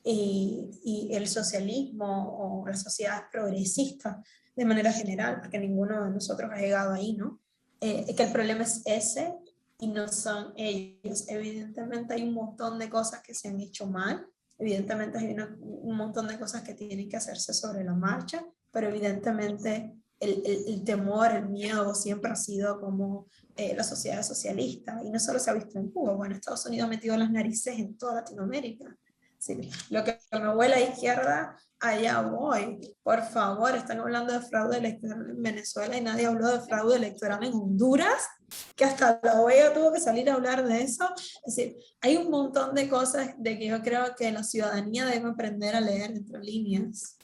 y el socialismo o la sociedad progresista de manera general, porque ninguno de nosotros ha llegado ahí, ¿no? Que el problema es ese y no son ellos. Evidentemente hay un montón de cosas que se han hecho mal, evidentemente hay un montón de cosas que tienen que hacerse sobre la marcha, pero evidentemente el temor, el miedo siempre ha sido como la sociedad socialista, y no solo se ha visto en Cuba, bueno, Estados Unidos ha metido las narices en toda Latinoamérica. Sí, lo que me huele a izquierda, allá voy. Por favor, están hablando de fraude electoral en Venezuela y nadie habló de fraude electoral en Honduras, que hasta la OEA tuvo que salir a hablar de eso. Es decir, hay un montón de cosas de que yo creo que la ciudadanía debe aprender a leer entre líneas.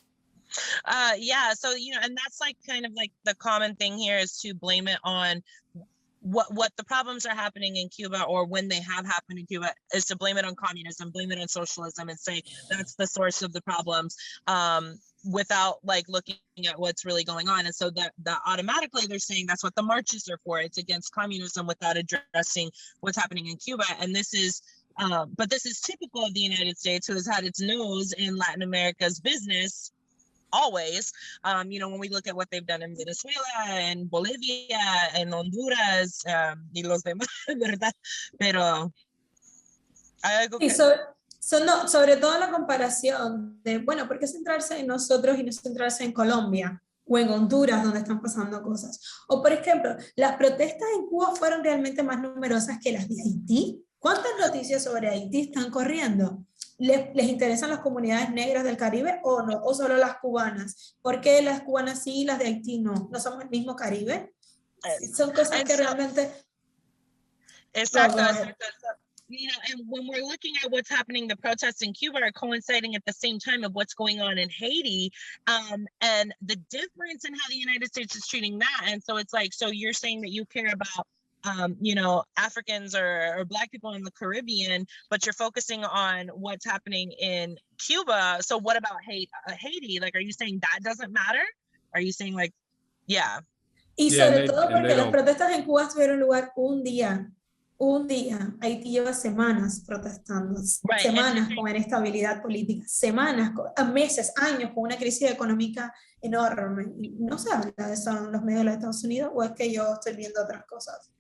Yeah, so, and that's like kind of like the common thing here is to blame it on what the problems are happening in Cuba, or when they have happened in Cuba, is to blame it on communism, blame it on socialism, and say that's the source of the problems, without like looking at what's really going on. And so that automatically they're saying that's what the marches are for. It's against communism without addressing what's happening in Cuba. And this is but this is typical of the United States, who has had its nose in Latin America's business always. When we look at what they've done in Venezuela and Bolivia and Honduras, y los demás, ¿verdad? Pero hay algo que... sobre todo la comparación de, bueno, ¿por qué centrarse en nosotros y no centrarse en Colombia o en Honduras, donde están pasando cosas? O, por ejemplo, ¿las protestas en Cuba fueron realmente más numerosas que las de Haití? ¿Cuántas noticias sobre Haití están corriendo? les interesan las comunidades negras del Caribe o no, o solo las cubanas. ¿Por qué las cubanas sí y las de Haití no? ¿No somos el mismo Caribe? Son cosas que realmente... Exacto, exacto. You know, and when we're looking at what's happening, the protests in Cuba are coinciding at the same time of what's going on in Haiti, and the difference in how the United States is treating that. And so it's like, so you're saying that you care about, you know, Africans or Black people in the Caribbean, but you're focusing on what's happening in Cuba. So what about Haiti? Like, are you saying that doesn't matter? Are you saying like, yeah? Y sobre todo porque las protestas en Cuba tuvieron lugar un día. Haití lleva semanas protestando, semanas con inestabilidad política, semanas, meses, años con una crisis económica enorme. ¿No se habla de eso en los medios de los Estados Unidos o es que yo estoy viendo otras cosas?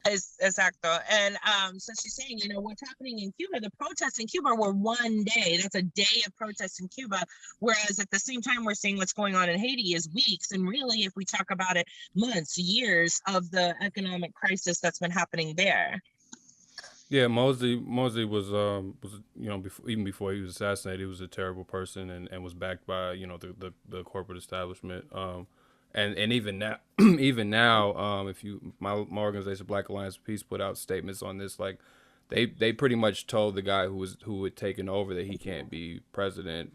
Exacto. And so she's saying, you know, what's happening in Cuba, the protests in Cuba were one day. That's a day of protests in Cuba. Whereas at the same time, we're seeing what's going on in Haiti is weeks. And really, if we talk about it, months, years of the economic crisis that's been happening there. Yeah, Mosley was you know, even before he was assassinated, he was a terrible person and was backed by, you know, the corporate establishment. And even now, if you my organization Black Alliance for Peace put out statements on this, like they pretty much told the guy who had taken over that he can't be president,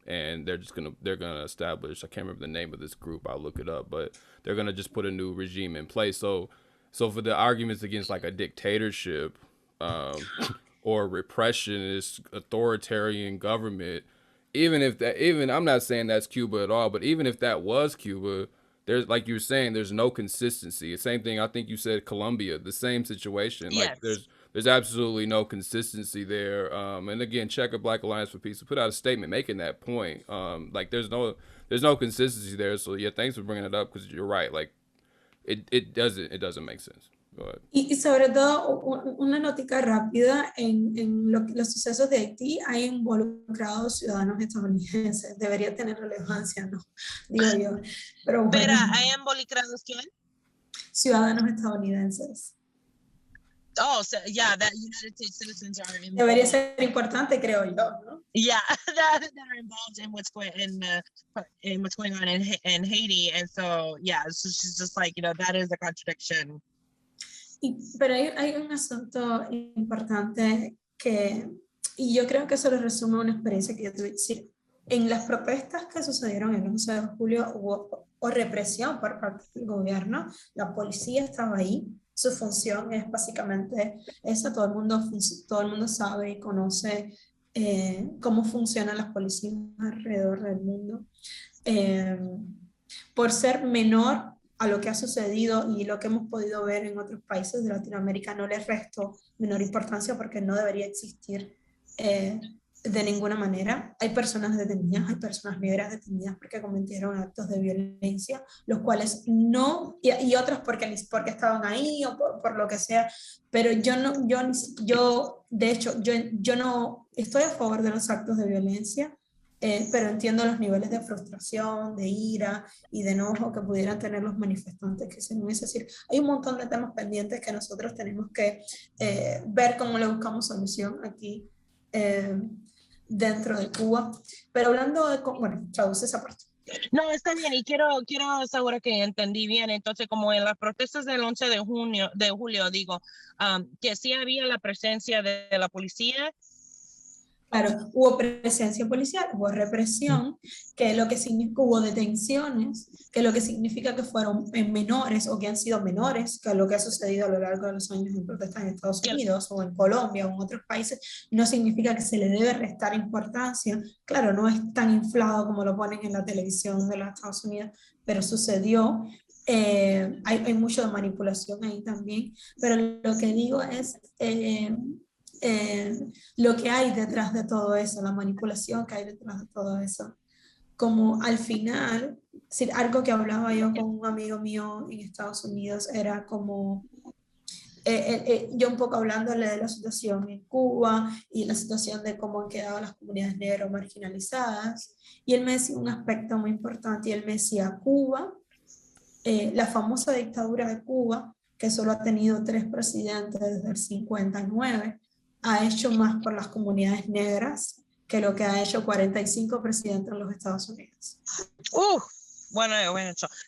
and they're gonna establish, I can't remember the name of this group, I'll look it up, but they're gonna just put a new regime in place. So for the arguments against like a dictatorship or repressionist authoritarian government, even I'm not saying that's Cuba at all, but even if that was Cuba, there's, like you were saying, there's no consistency. The same thing, I think you said Colombia, the same situation. Yes. Like there's absolutely no consistency there. And again, check out Black Alliance for Peace. Put out a statement making that point. Like there's no consistency there. So yeah, thanks for bringing it up because you're right. Like it doesn't make sense. Go ahead. Y sobre todo, una notica rápida, en los sucesos de Haití hay involucrados ciudadanos estadounidenses. Debería tener relevancia, ¿no? Digo yo. Pero bueno. ¿Pero hay involucrados quién? Ciudadanos estadounidenses. Oh, so yeah, that United States citizens are involved. Debería ser importante, creo yo, ¿no? Yeah, that are involved in what's going on in Haiti, and so yeah, so she's just like, you know, that is a contradiction. Pero hay un asunto importante y yo creo que eso lo resume una experiencia que yo tuve. Decir, en las protestas que sucedieron el 11 de julio hubo represión por parte del gobierno, la policía estaba ahí, su función es básicamente esa, todo el mundo sabe y conoce cómo funcionan las policías alrededor del mundo. Por ser menor a lo que ha sucedido y lo que hemos podido ver en otros países de Latinoamérica, no les resto menor importancia porque no debería existir de ninguna manera. Hay personas detenidas, hay personas negras detenidas porque cometieron actos de violencia, los cuales no, y otros porque estaban ahí o por lo que sea, pero yo de hecho, yo no estoy a favor de los actos de violencia. Pero entiendo los niveles de frustración, de ira y de enojo que pudieran tener los manifestantes. Es decir, hay un montón de temas pendientes que nosotros tenemos que ver cómo le buscamos solución aquí dentro de Cuba. Pero hablando de... Bueno, traduce esa parte. No, está bien, y quiero asegurar que entendí bien. Entonces, como en las protestas del 11 de julio, digo, que sí había la presencia de la policía. Claro, hubo presencia policial, hubo represión, que lo que significa, hubo detenciones, que lo que significa que fueron menores o que han sido menores, que lo que ha sucedido a lo largo de los años en protestas en Estados Unidos o en Colombia o en otros países, no significa que se le debe restar importancia. Claro, no es tan inflado como lo ponen en la televisión de los Estados Unidos, pero sucedió. Hay mucho de manipulación ahí también, pero lo que digo es... lo que hay detrás de todo eso, la manipulación que hay detrás de todo eso. Como al final, algo que hablaba yo con un amigo mío en Estados Unidos era como, yo un poco hablándole de la situación en Cuba y la situación de cómo han quedado las comunidades negras marginalizadas, y él me decía un aspecto muy importante, y él me decía, Cuba, la famosa dictadura de Cuba, que solo ha tenido 3 presidentes desde el 59, ha hecho más por las comunidades negras que lo que ha hecho 45 presidentes de los Estados Unidos.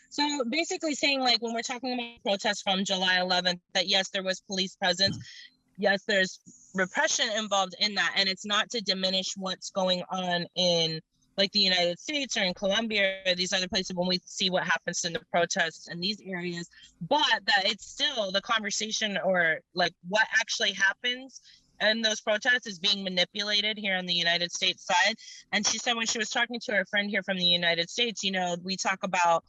So basically saying, like, when we're talking about protests from July 11th, that yes, there was police presence. Yes, there's repression involved in that. And it's not to diminish what's going on in like the United States or in Colombia or these other places when we see what happens in the protests in these areas, but that it's still the conversation or like what actually happens and those protests is being manipulated here on the United States side. And she said when she was talking to her friend here from the United States, you know, we talk about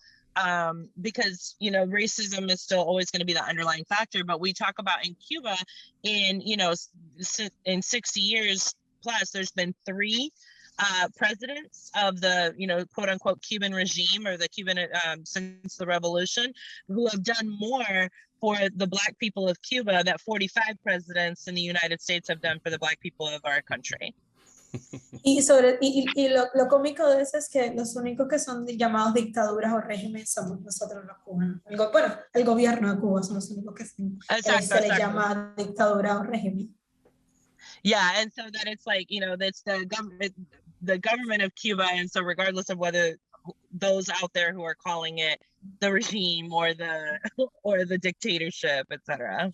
because, you know, racism is still always going to be the underlying factor, but we talk about in Cuba in, you know, in 60 years plus, there's been 3 presidents of the, you know, quote unquote Cuban regime or the Cuban since the revolution who have done more for the Black people of Cuba that 45 presidents in the United States have done for the Black people of our country. Y lo cómico de eso es que los únicos que son llamados dictaduras o regímenes somos nosotros los cubanos. Bueno, el gobierno de Cuba son los únicos que se les llama dictadura o régimen. Yeah, and so that it's like, you know, that's the government of Cuba, and so regardless of whether those out there who are calling it the regime or the dictatorship, etc.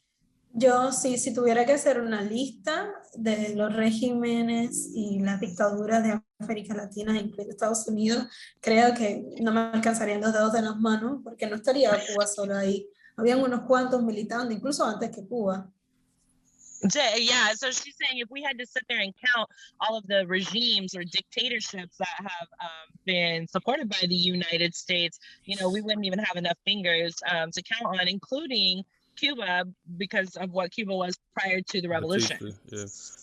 Yo sí, si tuviera que hacer una lista de los regímenes y las dictaduras de América Latina, incluido Estados Unidos, creo que no me alcanzarían los dedos de las manos porque no estaría Cuba solo ahí. Habían unos cuantos militando, incluso antes que Cuba. Yeah, so she's saying if we had to sit there and count all of the regimes or dictatorships that have been supported by the United States, you know, we wouldn't even have enough fingers to count on, including Cuba, because of what Cuba was prior to the revolution.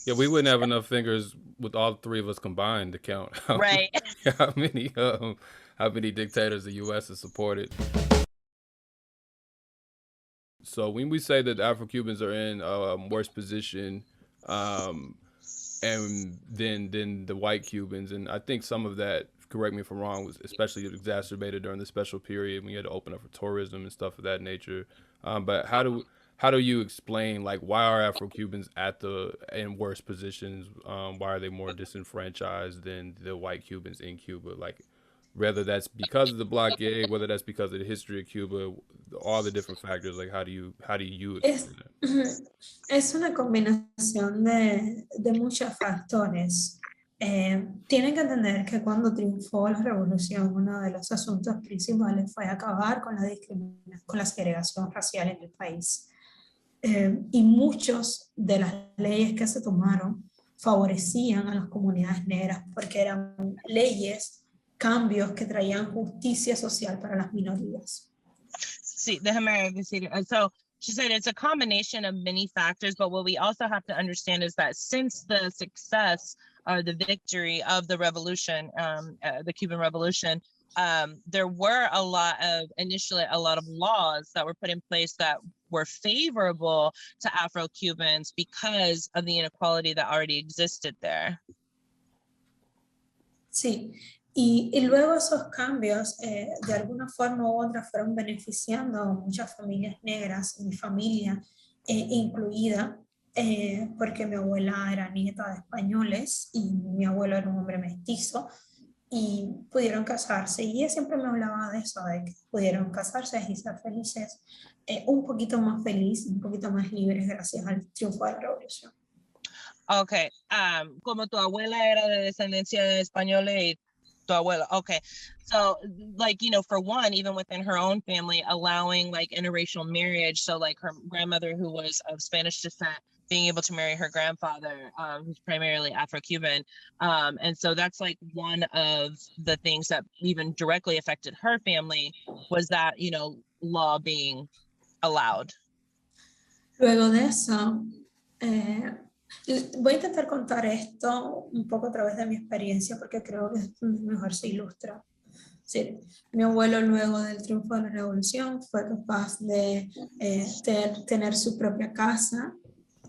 Yeah, we wouldn't have enough fingers with all 3 of us combined to count right. how many dictators the U.S. has supported. So when we say that Afro-Cubans are in a worse position and than the white Cubans, and I think some of that, correct me if I'm wrong, was especially exacerbated during the special period when you had to open up for tourism and stuff of that nature. But how do you explain, like, why are Afro-Cubans in worse positions? Why are they more disenfranchised than the white Cubans in Cuba? Like, whether that's because of the blockade, whether that's because of the history of Cuba, all the different factors, like how do you explain that? Es una combinación de muchos factores. Tienen que entender que cuando triunfó la revolución, uno de los asuntos principales fue acabar con la discriminación, con la segregación racial en el país. Y muchas de las leyes que se tomaron favorecían a las comunidades negras porque eran leyes, cambios que traían justicia social para las minorías. Sí, déjame decir, so she said it's a combination of many factors, but what we also have to understand is that since the success or the victory of the revolution, the Cuban Revolution, there were initially a lot of laws that were put in place that were favorable to Afro-Cubans because of the inequality that already existed there. Sí. Y luego esos cambios, de alguna forma u otra, fueron beneficiando a muchas familias negras, mi familia incluida, porque mi abuela era nieta de españoles y mi abuelo era un hombre mestizo y pudieron casarse. Y ella siempre me hablaba de eso, de que pudieron casarse y ser felices, un poquito más feliz, un poquito más libres gracias al triunfo de la revolución. Okay, como tu abuela era de descendencia de españoles y tu abuela. Okay, so like, you know, for one, even within her own family, allowing like interracial marriage. So like her grandmother, who was of Spanish descent, being able to marry her grandfather, who's primarily Afro-Cuban. And so that's like one of the things that even directly affected her family was that, you know, law being allowed. Luego de eso, voy a intentar contar esto un poco a través de mi experiencia porque creo que mejor se ilustra. Sí, mi abuelo luego del triunfo de la revolución fue capaz de tener su propia casa,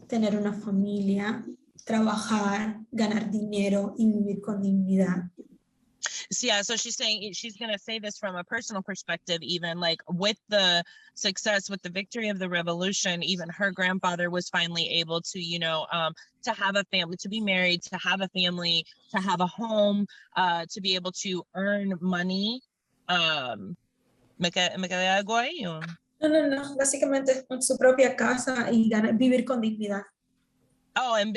tener una familia, trabajar, ganar dinero y vivir con dignidad. Yeah, so she's saying she's going to say this from a personal perspective, even like with the success, with the victory of the revolution, even her grandfather was finally able to, to have a family, to be married, to have a family, to have a home, to be able to earn money. ¿Me quedé algo ahí? No, básicamente con su propia casa y vivir con dignidad. Oh, and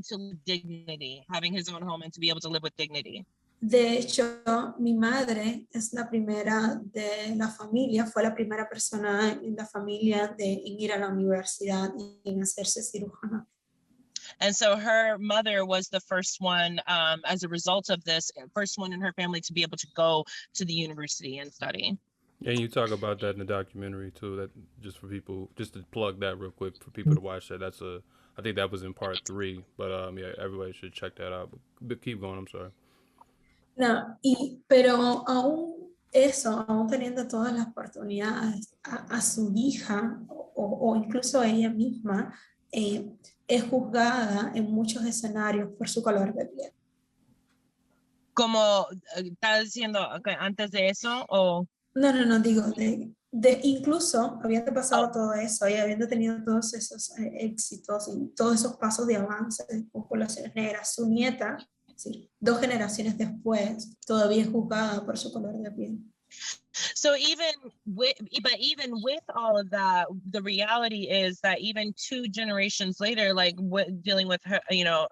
to live dignity, having his own home and to be able to live with dignity. De hecho, mi madre es la primera de la familia, fue la primera persona en la familia en ir a la universidad y en hacerse cirujana. And so her mother was the first one, as a result of this, first one in her family to be able to go to the university and study. Yeah, you talk about that in the documentary too. That just for people, just to plug that real quick for people to watch that. I think that was in part 3, but yeah, everybody should check that out. But keep going. I'm sorry. No, pero aún eso, aún teniendo todas las oportunidades, a su hija o incluso ella misma es juzgada en muchos escenarios por su color de piel. Como estás diciendo antes de eso o no digo incluso habiendo pasado todo eso y habiendo tenido todos esos éxitos y todos esos pasos de avance de poblaciones negras, su nieta, sí, 2 generaciones después, todavía es juzgada por su color de piel. So even with all of that, the reality is that even 2 generations later, like dealing with her,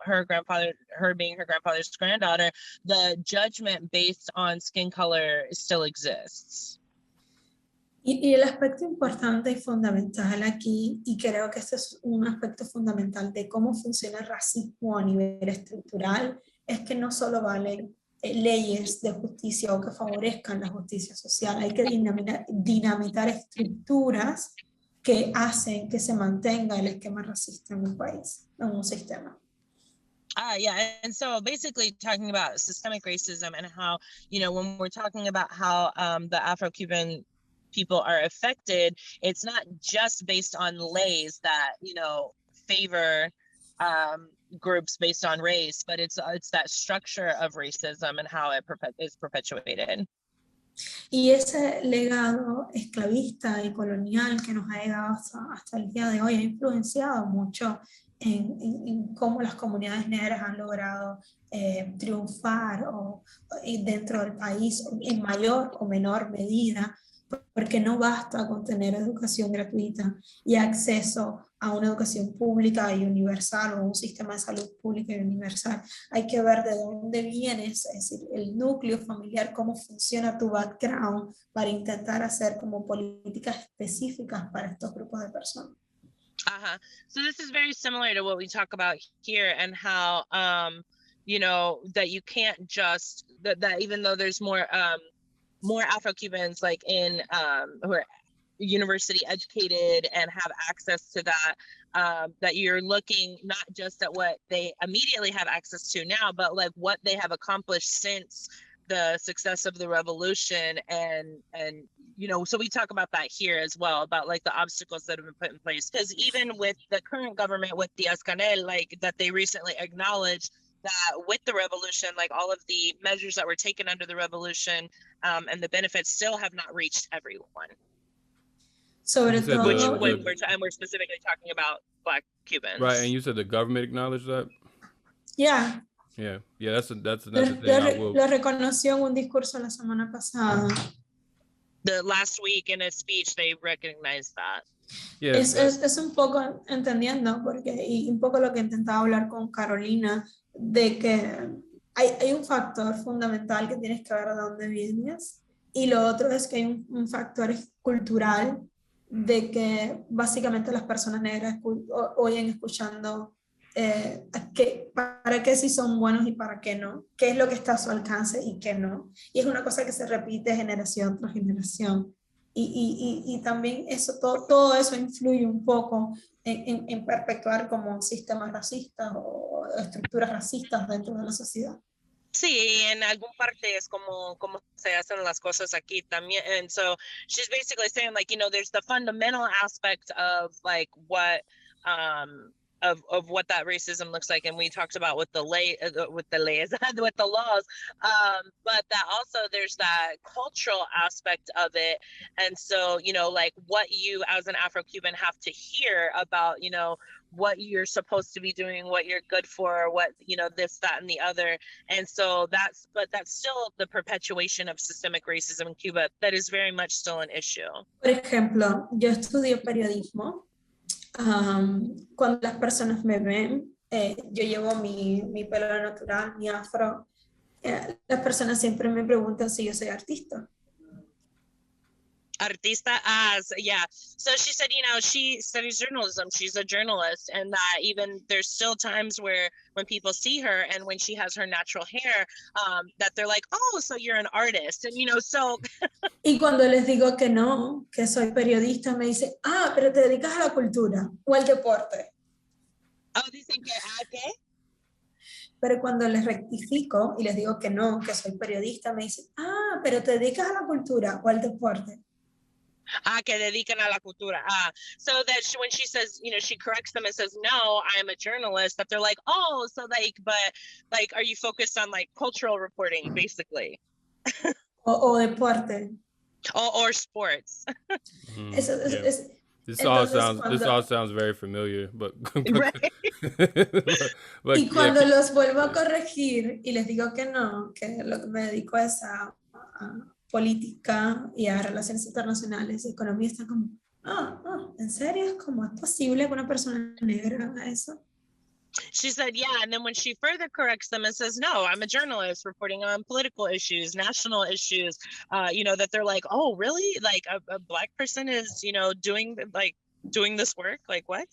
her grandfather, her being her grandfather's granddaughter, the judgment based on skin color still exists. Y el aspecto importante y fundamental aquí, y creo que este es un aspecto fundamental de cómo funciona el racismo a nivel estructural, es que no solo valen leyes de justicia o que favorezcan la justicia social, hay que dinamitar estructuras que hacen que se mantenga el esquema racista en un país, en un sistema. Yeah, and so basically talking about systemic racism and how, when we're talking about how the Afro-Cuban people are affected, it's not just based on lays that, favor groups based on race, but it's that structure of racism and how it is perpetuated. Y ese legado esclavista y colonial que nos ha llegado hasta el día de hoy ha influenciado mucho en cómo las comunidades negras han logrado triunfar dentro del país en mayor o menor medida, porque no basta con tener educación gratuita y acceso a una educación pública y universal o un sistema de salud pública y universal. Hay que ver de dónde vienes, es decir, el núcleo familiar, cómo funciona tu background para intentar hacer como políticas específicas para estos grupos de personas. So this is very similar to what we talk about here and how, that you can't just, that even though there's more Afro-Cubans like who are university educated and have access to that, that you're looking not just at what they immediately have access to now, but like what they have accomplished since the success of the revolution. And so we talk about that here as well, about like the obstacles that have been put in place, because even with the current government with Díaz-Canel, like that they recently acknowledged that with the revolution, like all of the measures that were taken under the revolution and the benefits still have not reached everyone. Sobre todo, and we're specifically talking about Black Cubans. Right, and you said the government acknowledged that? Yeah. Yeah, that's another thing. Lo reconoció en un discurso la semana pasada. The last week in a speech, they recognized that. Yeah, es un poco entendiendo, y un poco lo que intentaba hablar con Carolina, de que hay un factor fundamental que tienes que ver de dónde vienes, y lo otro es que hay un factor cultural de que básicamente las personas negras oyen escuchando para qué sí son buenos y para qué no, qué es lo que está a su alcance y qué no, y es una cosa que se repite generación tras generación, y también eso, todo eso influye un poco en perpetuar como sistemas racistas o estructuras racistas dentro de la sociedad. Sí, en algún parte es como se hacen las cosas aquí también. And so she's basically saying, like, there's the fundamental aspect of like what of what that racism looks like, and we talked about with the with the laws, but that also there's that cultural aspect of it. And so, you know, like what you as an Afro-Cuban have to hear about, you know, what you're supposed to be doing, what you're good for, what, you know, this, that, and the other. And so that's still the perpetuation of systemic racism in Cuba that is very much still an issue. Por ejemplo, yo estudio periodismo. Cuando las personas me ven, yo llevo mi pelo natural, mi afro. Las personas siempre me preguntan si yo soy artista. Artista as, yeah. So she said, you know, she studies journalism. She's a journalist, and that even there's still times where when people see her and when she has her natural hair, that they're like, oh, so you're an artist. And, you know, so. Y cuando les digo que no, que soy periodista, me dicen, ah, pero te dedicas a la cultura o al deporte. Oh, dicen que, ¿qué? Pero cuando les rectifico y les digo que no, que soy periodista, me dicen, ah, pero te dedicas a la cultura o al deporte. Que dedican a la cultura. So that when she says, you know, she corrects them and says, no, I'm a journalist, that they're like, oh, so like, but like, are you focused on like cultural reporting, basically? O deporte. Or sports. This all sounds very familiar, but, right? but y cuando los vuelvo a corregir y les digo que no, que lo que me dedico es a política y a relaciones internacionales y economía, está como, ¿en serio? ¿Cómo es posible que una persona negra haga eso? She said, yeah, and then when she further corrects them and says, no, I'm a journalist reporting on political issues, national issues, you know, that they're like, oh, really? Like a Black person is, you know, doing this work? Like, what?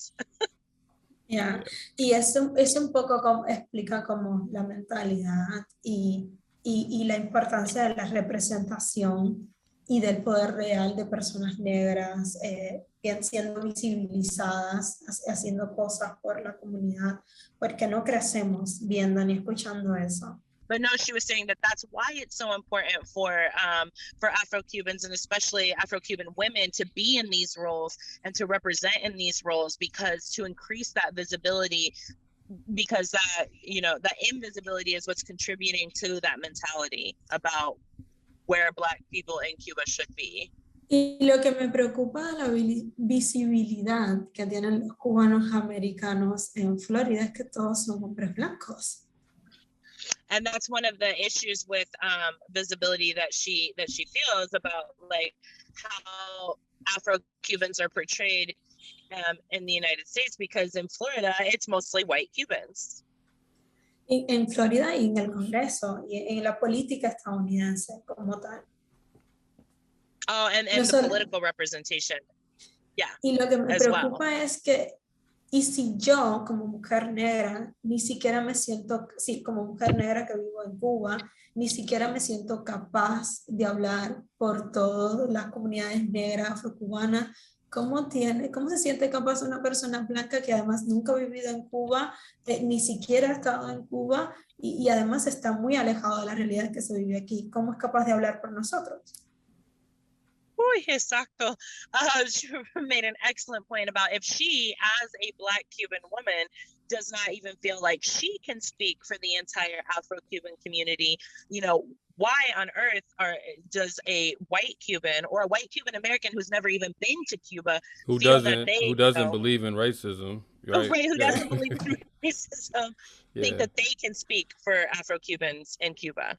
Yeah. Y eso es un poco como, explica como la mentalidad y la importancia de la representación y del poder real de personas negras siendo visibilizadas, haciendo cosas por la comunidad, porque no crecemos viendo ni escuchando eso. But no, she was saying that that's why it's so important for Afro-Cubans and especially Afro-Cuban women to be in these roles and to represent in these roles, because to increase that visibility, because that, you know, that invisibility is what's contributing to that mentality about where Black people in Cuba should be. Y lo que me preocupa de la visibilidad que tienen los cubanos americanos en Florida es que todos son hombres blancos. And that's one of the issues with visibility that she feels about, like how Afro-Cubans are portrayed in the United States, because in Florida it's mostly white Cubans. En Florida y en el Congreso y en la política estadounidense como tal. Oh, and the political representation. Yeah. Y lo que me preocupa es que, y si yo como mujer negra, ni siquiera me siento, sí, como mujer negra que vivo en Cuba, ni siquiera me siento capaz de hablar por todas las comunidades negras, afrocubanas. ¿Cómo se siente capaz una persona blanca que además nunca ha vivido en Cuba, ni siquiera ha estado en Cuba y además está muy alejado de la realidad que se vive aquí? ¿Cómo es capaz de hablar por nosotros? Uy, exacto. She made an excellent point about if she, as a Black Cuban woman, does not even feel like she can speak for the entire Afro-Cuban community, you know, why on earth does a white Cuban or a white Cuban American who's never even been to Cuba who doesn't believe in racism, right? Who doesn't believe in racism, think that they can speak for Afro-Cubans in Cuba?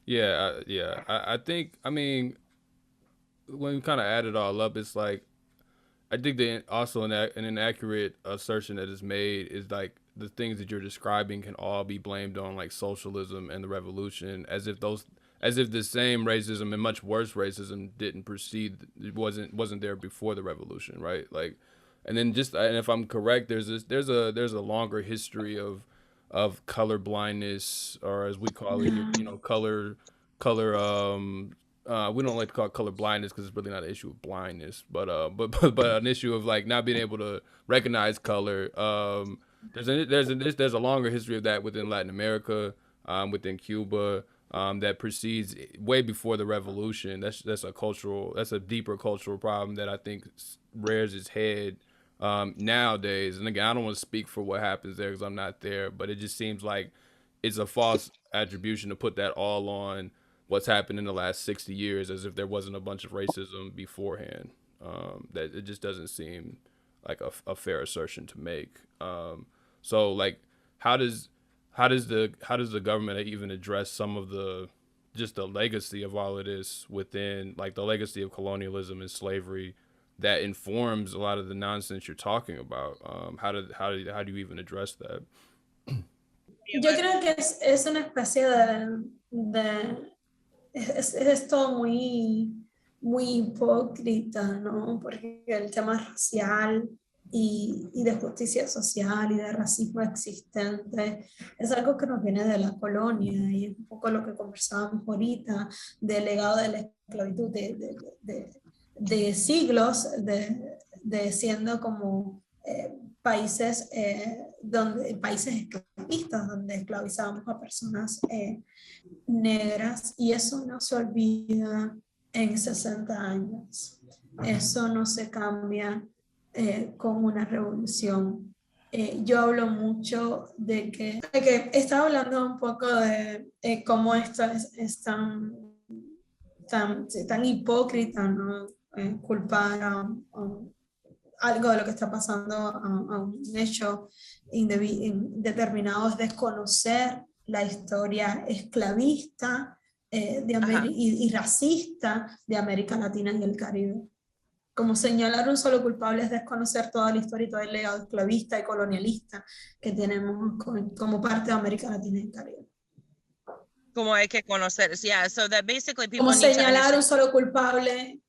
I think, I mean, when we kind of add it all up, it's like, I think that also an inaccurate assertion that is made is like the things that you're describing can all be blamed on like socialism and the revolution, as if the same racism and much worse racism didn't precede, it wasn't there before the revolution, right? Like, and then and if I'm correct, there's a longer history of color blindness, or as we call it, you know, color. We don't like to call it color blindness because it's really not an issue of blindness, but an issue of like not being able to recognize color. There's a longer history of that within Latin America, within Cuba, that precedes way before the revolution. That's a deeper cultural problem that I think rears its head nowadays. And again, I don't want to speak for what happens there because I'm not there, but it just seems like it's a false attribution to put that all on what's happened in the last 60 years as if there wasn't a bunch of racism beforehand. That it just doesn't seem like a fair assertion to make. So like, how does the government even address some of the legacy of all of this within, like, the legacy of colonialism and slavery that informs a lot of the nonsense you're talking about? How do you even address that? Yo creo que es una especie es todo muy hipócrita, ¿no? Porque el tema racial y de justicia social y de racismo existente es algo que nos viene de la colonia y es un poco lo que conversábamos ahorita del legado de la esclavitud de siglos de siendo como países esclavistas donde esclavizábamos a personas negras, y eso no se olvida en 60 años. Eso no se cambia con una revolución. Yo hablo mucho de que estaba hablando un poco de cómo esto es tan hipócrita, ¿no? Culpar a algo de lo que está pasando a un hecho indeterminado, es desconocer la historia esclavista y racista de América Latina y el Caribe. Como señalar un solo culpable es desconocer toda la historia y todo el legado esclavista y colonialista que tenemos como parte de América Latina y el Caribe. Como hay que conocer, yeah, so that basically people Como need to señalar understand. un solo culpable.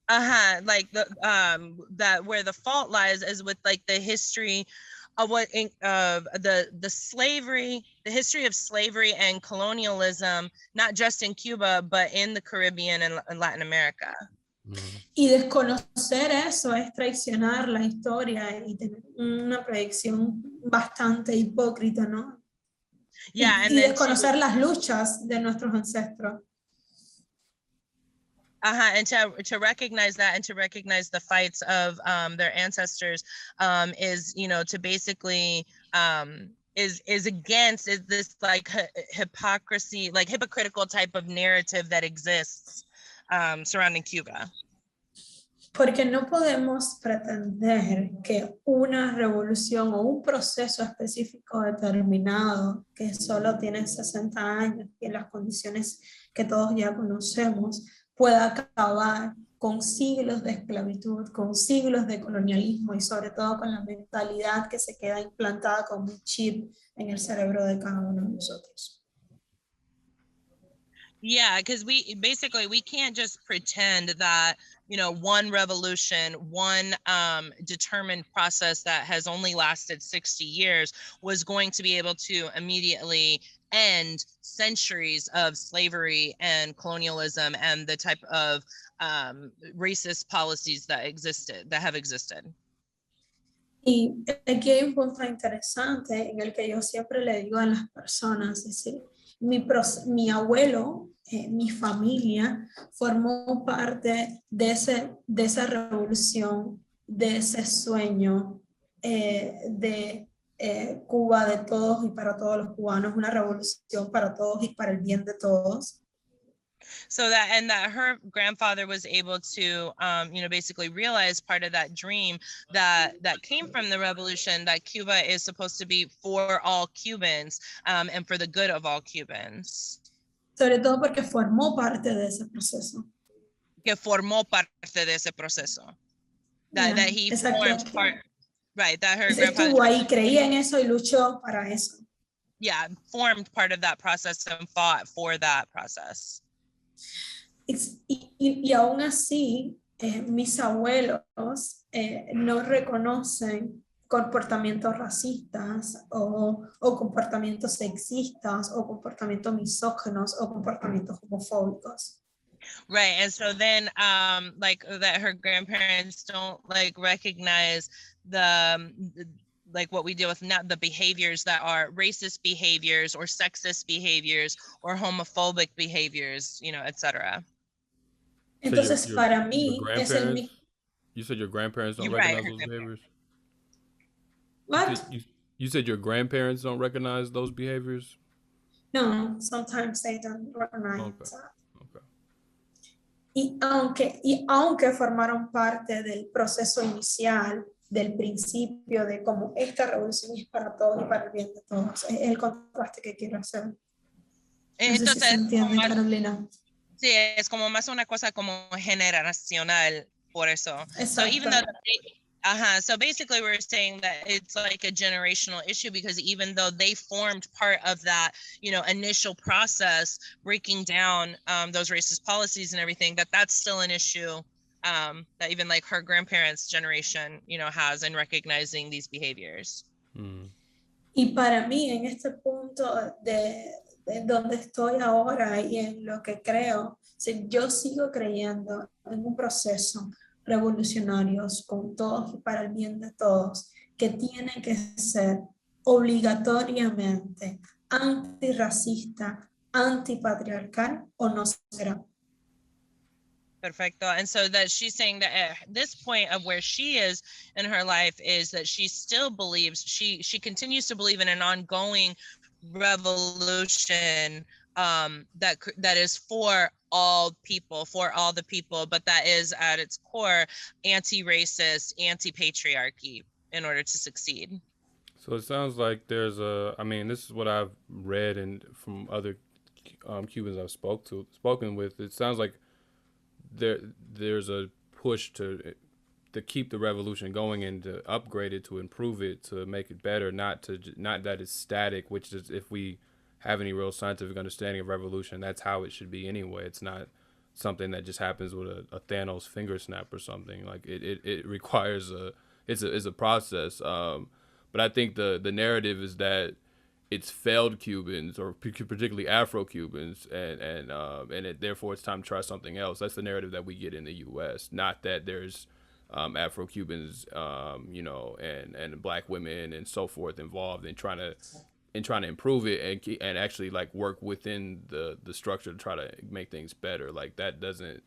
Like that where the fault lies is with like the history of the slavery, the history of slavery and colonialism, not just in Cuba, but in the Caribbean and Latin America. Y desconocer eso es traicionar la historia y tener una proyección bastante hipócrita, ¿no? Yeah, y desconocer las luchas de nuestros ancestros. And to recognize that and to recognize the fights of their ancestors is, you know, to basically is against this like hypocrisy, like hypocritical type of narrative that exists surrounding Cuba. Porque no podemos pretender que una revolución o un proceso específico determinado que solo tiene 60 años y en las condiciones que todos ya conocemos pueda acabar con siglos de esclavitud, con siglos de colonialismo y sobre todo con la mentalidad que se queda implantada como un chip en el cerebro de cada uno de nosotros. Yeah, because we can't just pretend that, you know, one revolution, one determined process that has only lasted 60 years was going to be able to immediately end centuries of slavery and colonialism and the type of racist policies that have existed. Y aquí hay un punto interesante en el que yo siempre le digo a las personas, es decir, mi abuelo, mi familia formó parte de esa revolución, de ese sueño de Cuba de todos y para todos los cubanos, una revolución para todos y para el bien de todos. So that her grandfather was able to, you know, basically realize part of that dream that came from the revolution, that Cuba is supposed to be for all Cubans and for the good of all Cubans. Sobre todo porque formó parte de ese proceso. Que formó parte de ese proceso. That he formed part, right? That her grandfather estuvo ahí, creía en eso y luchó para eso. Yeah, formed part of that process and fought for that process. Y aún así, mis abuelos no reconocen comportamientos racistas o comportamientos sexistas o comportamientos misóginos o comportamientos homofóbicos. Right, and so then like that her grandparents don't like recognize the like what we deal with now, the behaviors that are racist behaviors or sexist behaviors or homophobic behaviors, you know, etc. Entonces, para mí, You said your grandparents don't You're right, recognize her those grandparents. behaviors? What? You said your grandparents don't recognize those behaviors? No, sometimes they don't recognize Okay. that. Okay. Y aunque formaron parte del proceso inicial, del principio de cómo esta revolución es para todos y para el bien de todos, es el contraste que quiero hacer. No sé si Entonces, se entiende, Carolina. sí, es como más una cosa como generacional, por eso. So even though, so basically we're saying that it's like a generational issue because even though they formed part of that, you know, initial process, breaking down those racist policies and everything, that's still an issue that even like her grandparents' generation, you know, has in recognizing these behaviors. Y para mí, en este punto de donde estoy ahora y en lo que creo, yo sigo creyendo en un proceso revolucionario con todos y para el bien de todos, que tiene que ser obligatoriamente antirracista, antipatriarcal o no será. Perfecto. And so that she's saying that at this point of where she is in her life is that she still believes, she continues to believe in an ongoing revolution that is for all people, for all the people, but that is at its core anti-racist, anti-patriarchy in order to succeed. So it sounds like there's I mean, this is what I've read and from other Cubans I've spoken with. It sounds like there's a push to keep the revolution going and to upgrade it, to improve it, to make it better, not that it's static, which is, if we have any real scientific understanding of revolution, that's how it should be anyway. It's not something that just happens with a Thanos finger snap or something. Like it requires it's a process. But I think the narrative is that it's failed Cubans, or particularly Afro-Cubans, and therefore it's time to try something else. That's the narrative that we get in the U.S. Not that there's Afro-Cubans, you know, and Black women and so forth involved in trying to improve it and actually like work within the structure to try to make things better. Like that doesn't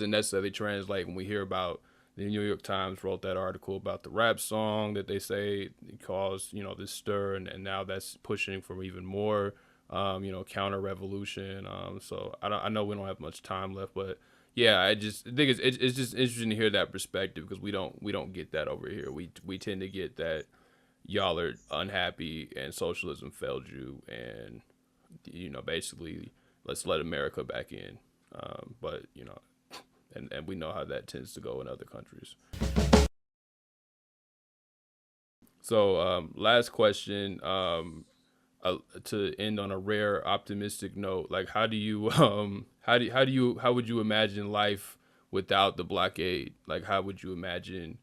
necessarily translate when we hear about the New York Times wrote that article about the rap song that they say caused, you know, this stir, and now that's pushing for even more, you know, counter revolution. So I know we don't have much time left, but yeah, I think it's just interesting to hear that perspective, because we don't get that over here. We tend to get that y'all are unhappy and socialism failed you, and you know, basically let's let America back in. But you know. And we know how that tends to go in other countries. So last question, to end on a rare optimistic note, like how would you imagine life without the blockade? Like how would you imagine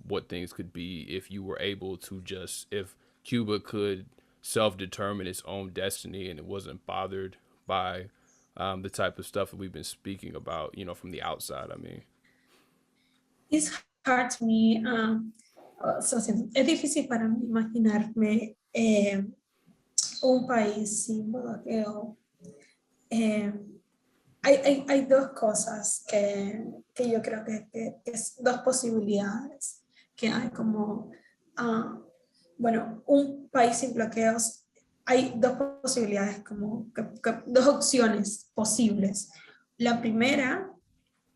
what things could be if you were able to if Cuba could self-determine its own destiny and it wasn't bothered by the type of stuff that we've been speaking about, you know, from the outside, I mean. It's hard to me. Es difícil para mí imaginarme un país sin bloqueo. Hay dos cosas que yo creo que es dos posibilidades que hay como, bueno, un país sin bloqueos. Hay dos posibilidades, como dos opciones posibles. La primera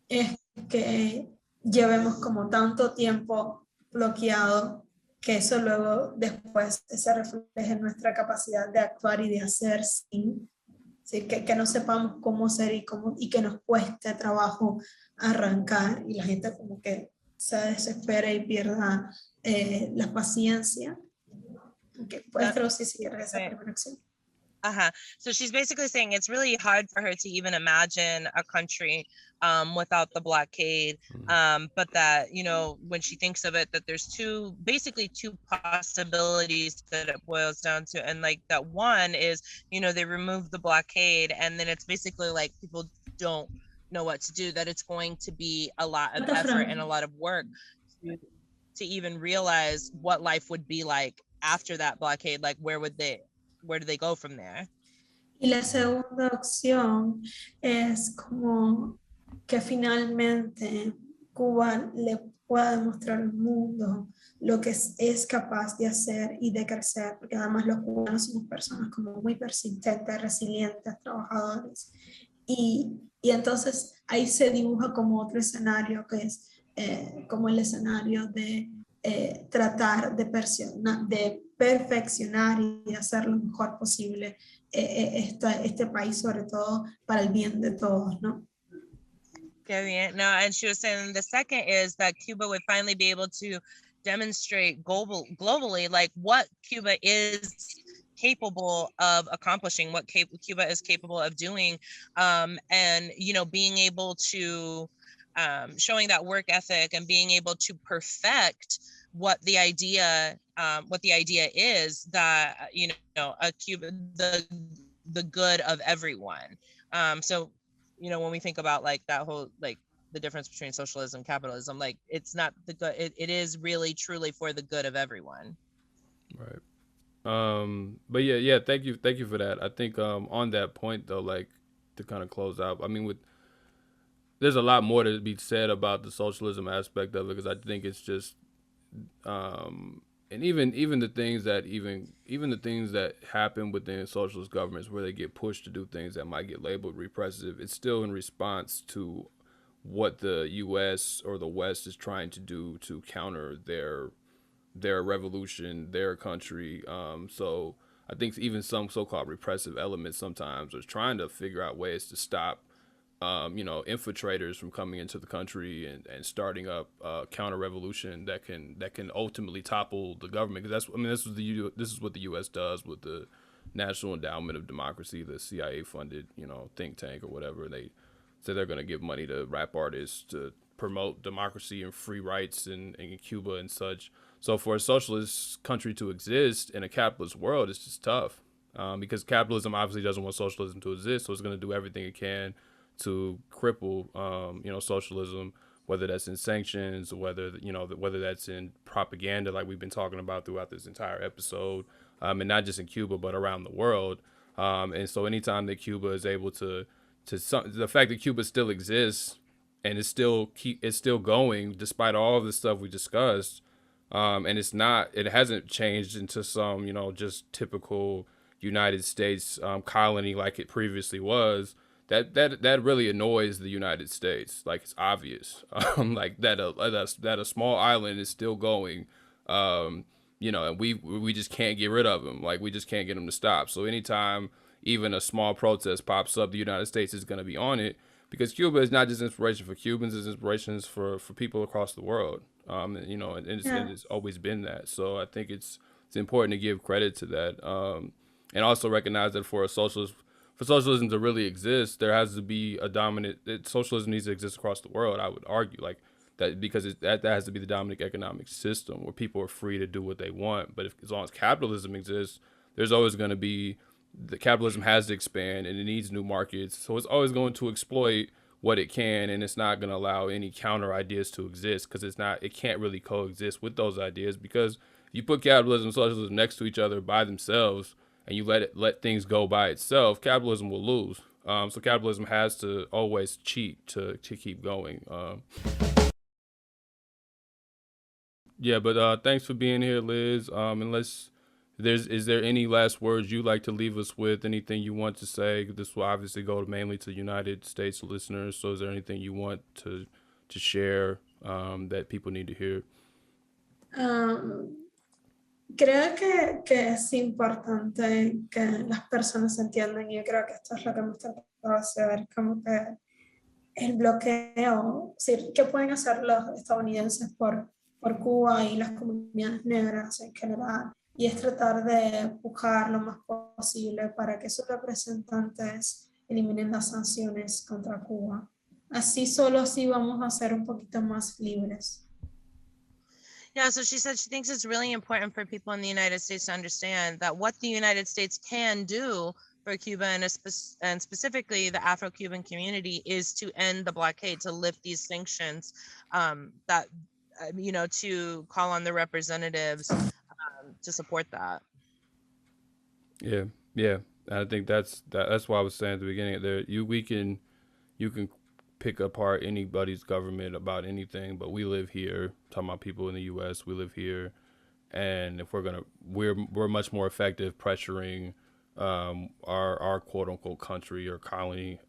es que llevemos como tanto tiempo bloqueado que eso luego después se refleje en nuestra capacidad de actuar y de hacer, ¿sí? Que no sepamos cómo ser y que nos cueste trabajo arrancar y la gente como que se desespera y pierda la paciencia. Okay, So she's basically saying it's really hard for her to even imagine a country without the blockade, but that, you know, when she thinks of it, that there's basically two possibilities that it boils down to. And like that one is, you know, they remove the blockade and then it's basically like people don't know what to do, that it's going to be a lot of effort and a lot of work to even realize what life would be like after that blockade. Like where do they go from there? Y la segunda opción es como que finalmente Cuba le pueda demostrar al mundo lo que es capaz de hacer y de crecer, porque además los cubanos somos personas como muy persistentes, resilientes, trabajadores. Y entonces ahí se dibuja como otro escenario que es como el escenario de tratar de perfeccionar y hacer lo mejor posible este país, sobre todo para el bien de todos, ¿no? Qué bien. No, and she was saying the second is that Cuba would finally be able to demonstrate globally, like what Cuba is capable of accomplishing, what Cuba is capable of doing, and being able to showing that work ethic and being able to perfect what the idea is, that a Cuba, the good of everyone. So when we think about like that whole, like the difference between socialism and capitalism, like it's not the good, it is really truly for the good of everyone. Right. But yeah, thank you for that. I think on that point though, like to kind of close out, I mean, there's a lot more to be said about the socialism aspect of it, because I think it's just and even the things that even the things that happen within socialist governments where they get pushed to do things that might get labeled repressive, it's still in response to what the U.S. or the West is trying to do to counter their revolution, their country. So I think even some so-called repressive elements sometimes are trying to figure out ways to stop infiltrators from coming into the country and starting up counter-revolution that can ultimately topple the government. Because this is what the U.S. does with the National Endowment of Democracy, the CIA-funded think tank or whatever. They say they're going to give money to rap artists to promote democracy and free rights in Cuba and such. So for a socialist country to exist in a capitalist world, it's just tough because capitalism obviously doesn't want socialism to exist, so it's going to do everything it can to cripple, socialism, whether that's in sanctions, whether that's in propaganda, like we've been talking about throughout this entire episode, and not just in Cuba but around the world. And so, anytime that Cuba is able the fact that Cuba still exists and it's still going despite all of the stuff we discussed, and it hasn't changed into some just typical United States colony like it previously was. That really annoys the United States. Like, it's obvious, like that a small island is still going, and we just can't get rid of them. Like, we just can't get them to stop. So anytime even a small protest pops up, the United States is going to be on it, because Cuba is not just inspiration for Cubans; it's inspirations for people across the world. And it's always been that. So I think it's important to give credit to that, and also recognize that for socialism to really exist, there has to be a dominant. Socialism needs to exist across the world. I would argue like that, because that has to be the dominant economic system where people are free to do what they want. But as long as capitalism exists, there's always going to be the capitalism has to expand and it needs new markets. So it's always going to exploit what it can, and it's not going to allow any counter ideas to exist, because it can't really coexist with those ideas, because you put capitalism and socialism next to each other by themselves and you let things go by itself, capitalism will lose. So capitalism has to always cheat to keep going. Yeah, but thanks for being here, Liz. Is there any last words you'd like to leave us with? Anything you want to say? This will obviously go mainly to United States listeners. So is there anything you want to share that people need to hear? Creo que es importante que las personas entiendan, y yo creo que esto es lo que hemos tratado de hacer, como que el bloqueo, es decir, ¿qué pueden hacer los estadounidenses por Cuba y las comunidades negras en general? Y es tratar de empujar lo más posible para que sus representantes eliminen las sanciones contra Cuba. Solo así vamos a ser un poquito más libres. Yeah, so she said she thinks it's really important for people in the United States to understand that what the United States can do for Cuba and specifically the Afro-Cuban community is to end the blockade, to lift these sanctions, to call on the representatives to support that. Yeah. I think that's why I was saying at the beginning there, you can pick apart anybody's government about anything, but we live here. Talking about people in the U.S., we live here, and if we're much more effective pressuring our quote unquote country or colony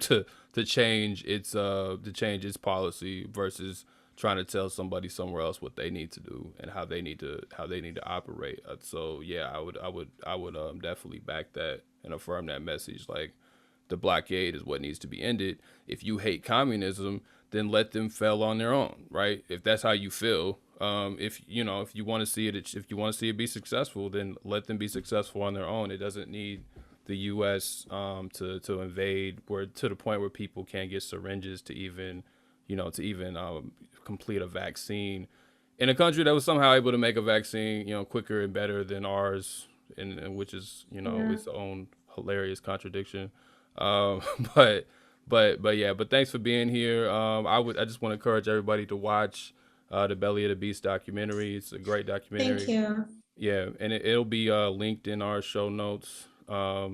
to change its policy versus trying to tell somebody somewhere else what they need to do and how they need to operate. So yeah, I would definitely back that and affirm that message. Like, the blockade is what needs to be ended. If you hate communism, then let them fail on their own, right? If that's how you feel, if you want to see it be successful, then let them be successful on their own. It doesn't need the U.S. To invade, to the point where people can't get syringes to even complete a vaccine in a country that was somehow able to make a vaccine, quicker and better than ours, and which is, its own hilarious contradiction. But thanks for being here. I just want to encourage everybody to watch the Belly of the Beast documentary. It's a great documentary. Thank you. Yeah, and it'll be linked in our show notes. But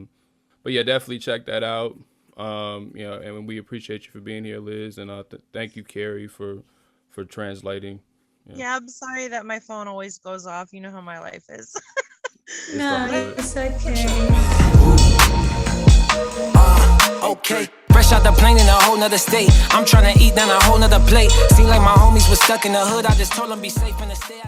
yeah, definitely check that out. And we appreciate you for being here, Liz, and thank you, Carrie, for translating. Yeah, I'm sorry that my phone always goes off. You know how my life is. No, it's okay. Okay, fresh out the plane in a whole nother state. I'm tryna eat down a whole nother plate. Seem like my homies was stuck in the hood. I just told them be safe in the state.